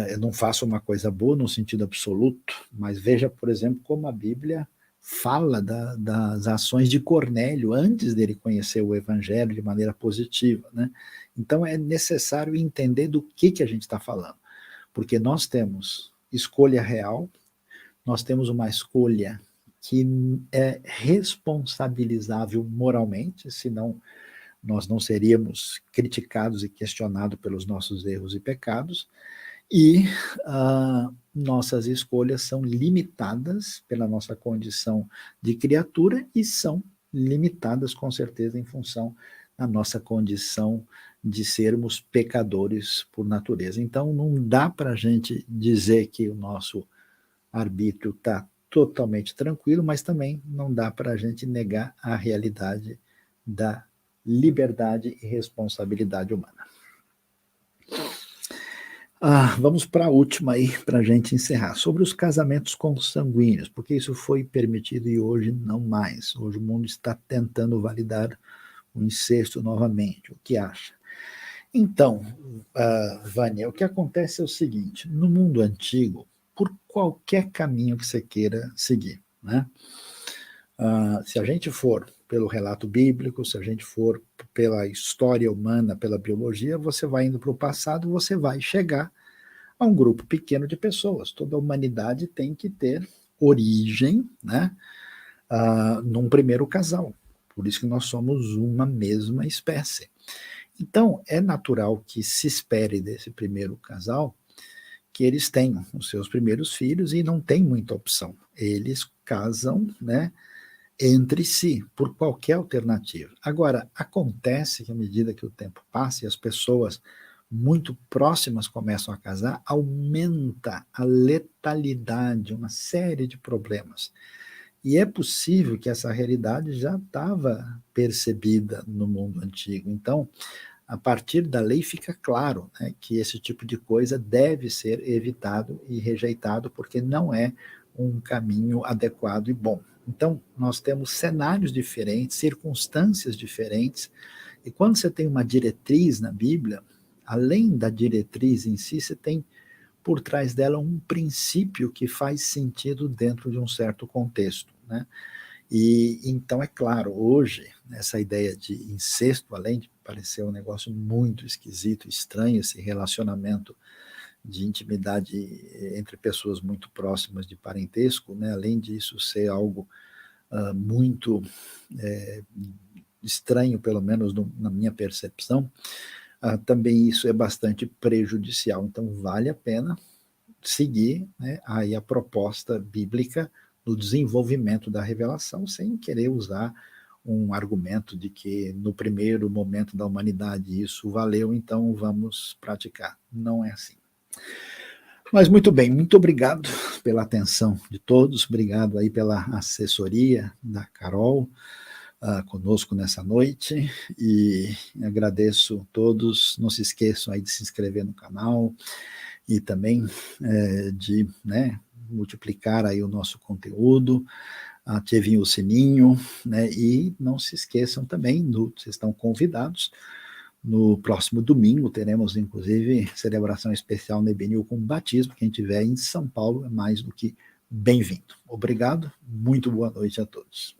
Eu não faço uma coisa boa no sentido absoluto, mas veja, por exemplo, como a Bíblia fala das ações de Cornélio antes dele conhecer o Evangelho de maneira positiva. Né? Então é necessário entender do que a gente está falando, porque nós temos escolha real, nós temos uma escolha que é responsabilizável moralmente, senão nós não seríamos criticados e questionados pelos nossos erros e pecados, e nossas escolhas são limitadas pela nossa condição de criatura e são limitadas, com certeza, em função da nossa condição de sermos pecadores por natureza. Então, não dá para a gente dizer que o nosso arbítrio está totalmente tranquilo, mas também não dá para a gente negar a realidade da liberdade e responsabilidade humana. Vamos para a última aí, para a gente encerrar. Sobre os casamentos consanguíneos, porque isso foi permitido e hoje não mais. Hoje o mundo está tentando validar o incesto novamente. O que acha? Então, Vânia, o que acontece é o seguinte: no mundo antigo, por qualquer caminho que você queira seguir, né? Se a gente for pelo relato bíblico, se a gente for pela história humana, pela biologia, você vai indo para o passado, você vai chegar a um grupo pequeno de pessoas. Toda a humanidade tem que ter origem, né, num primeiro casal. Por isso que nós somos uma mesma espécie. Então, é natural que se espere desse primeiro casal que eles tenham os seus primeiros filhos e não tem muita opção. Eles casam, né, entre si, por qualquer alternativa. Agora, acontece que à medida que o tempo passa e as pessoas muito próximas começam a casar, aumenta a letalidade, uma série de problemas. E é possível que essa realidade já estava percebida no mundo antigo. Então, a partir da lei fica claro, né, que esse tipo de coisa deve ser evitado e rejeitado, porque não é um caminho adequado e bom. Então, nós temos cenários diferentes, circunstâncias diferentes, e quando você tem uma diretriz na Bíblia, além da diretriz em si, você tem por trás dela um princípio que faz sentido dentro de um certo contexto, né? E então, é claro, hoje, essa ideia de incesto, além de parecer um negócio muito esquisito, estranho, esse relacionamento de intimidade entre pessoas muito próximas de parentesco, né? Além disso ser algo muito estranho, pelo menos na minha percepção, também isso é bastante prejudicial. Então, vale a pena seguir, né, aí a proposta bíblica no desenvolvimento da revelação, sem querer usar um argumento de que no primeiro momento da humanidade isso valeu, então vamos praticar. Não é assim. Mas muito bem, muito obrigado pela atenção de todos, obrigado aí pela assessoria da Carol conosco nessa noite, e agradeço a todos. Não se esqueçam aí de se inscrever no canal e também de, né, multiplicar aí o nosso conteúdo, ativem o sininho, né, e não se esqueçam também, vocês estão convidados. No próximo domingo teremos, inclusive, celebração especial na IBNU com batismo. Quem estiver em São Paulo é mais do que bem-vindo. Obrigado, muito boa noite a todos.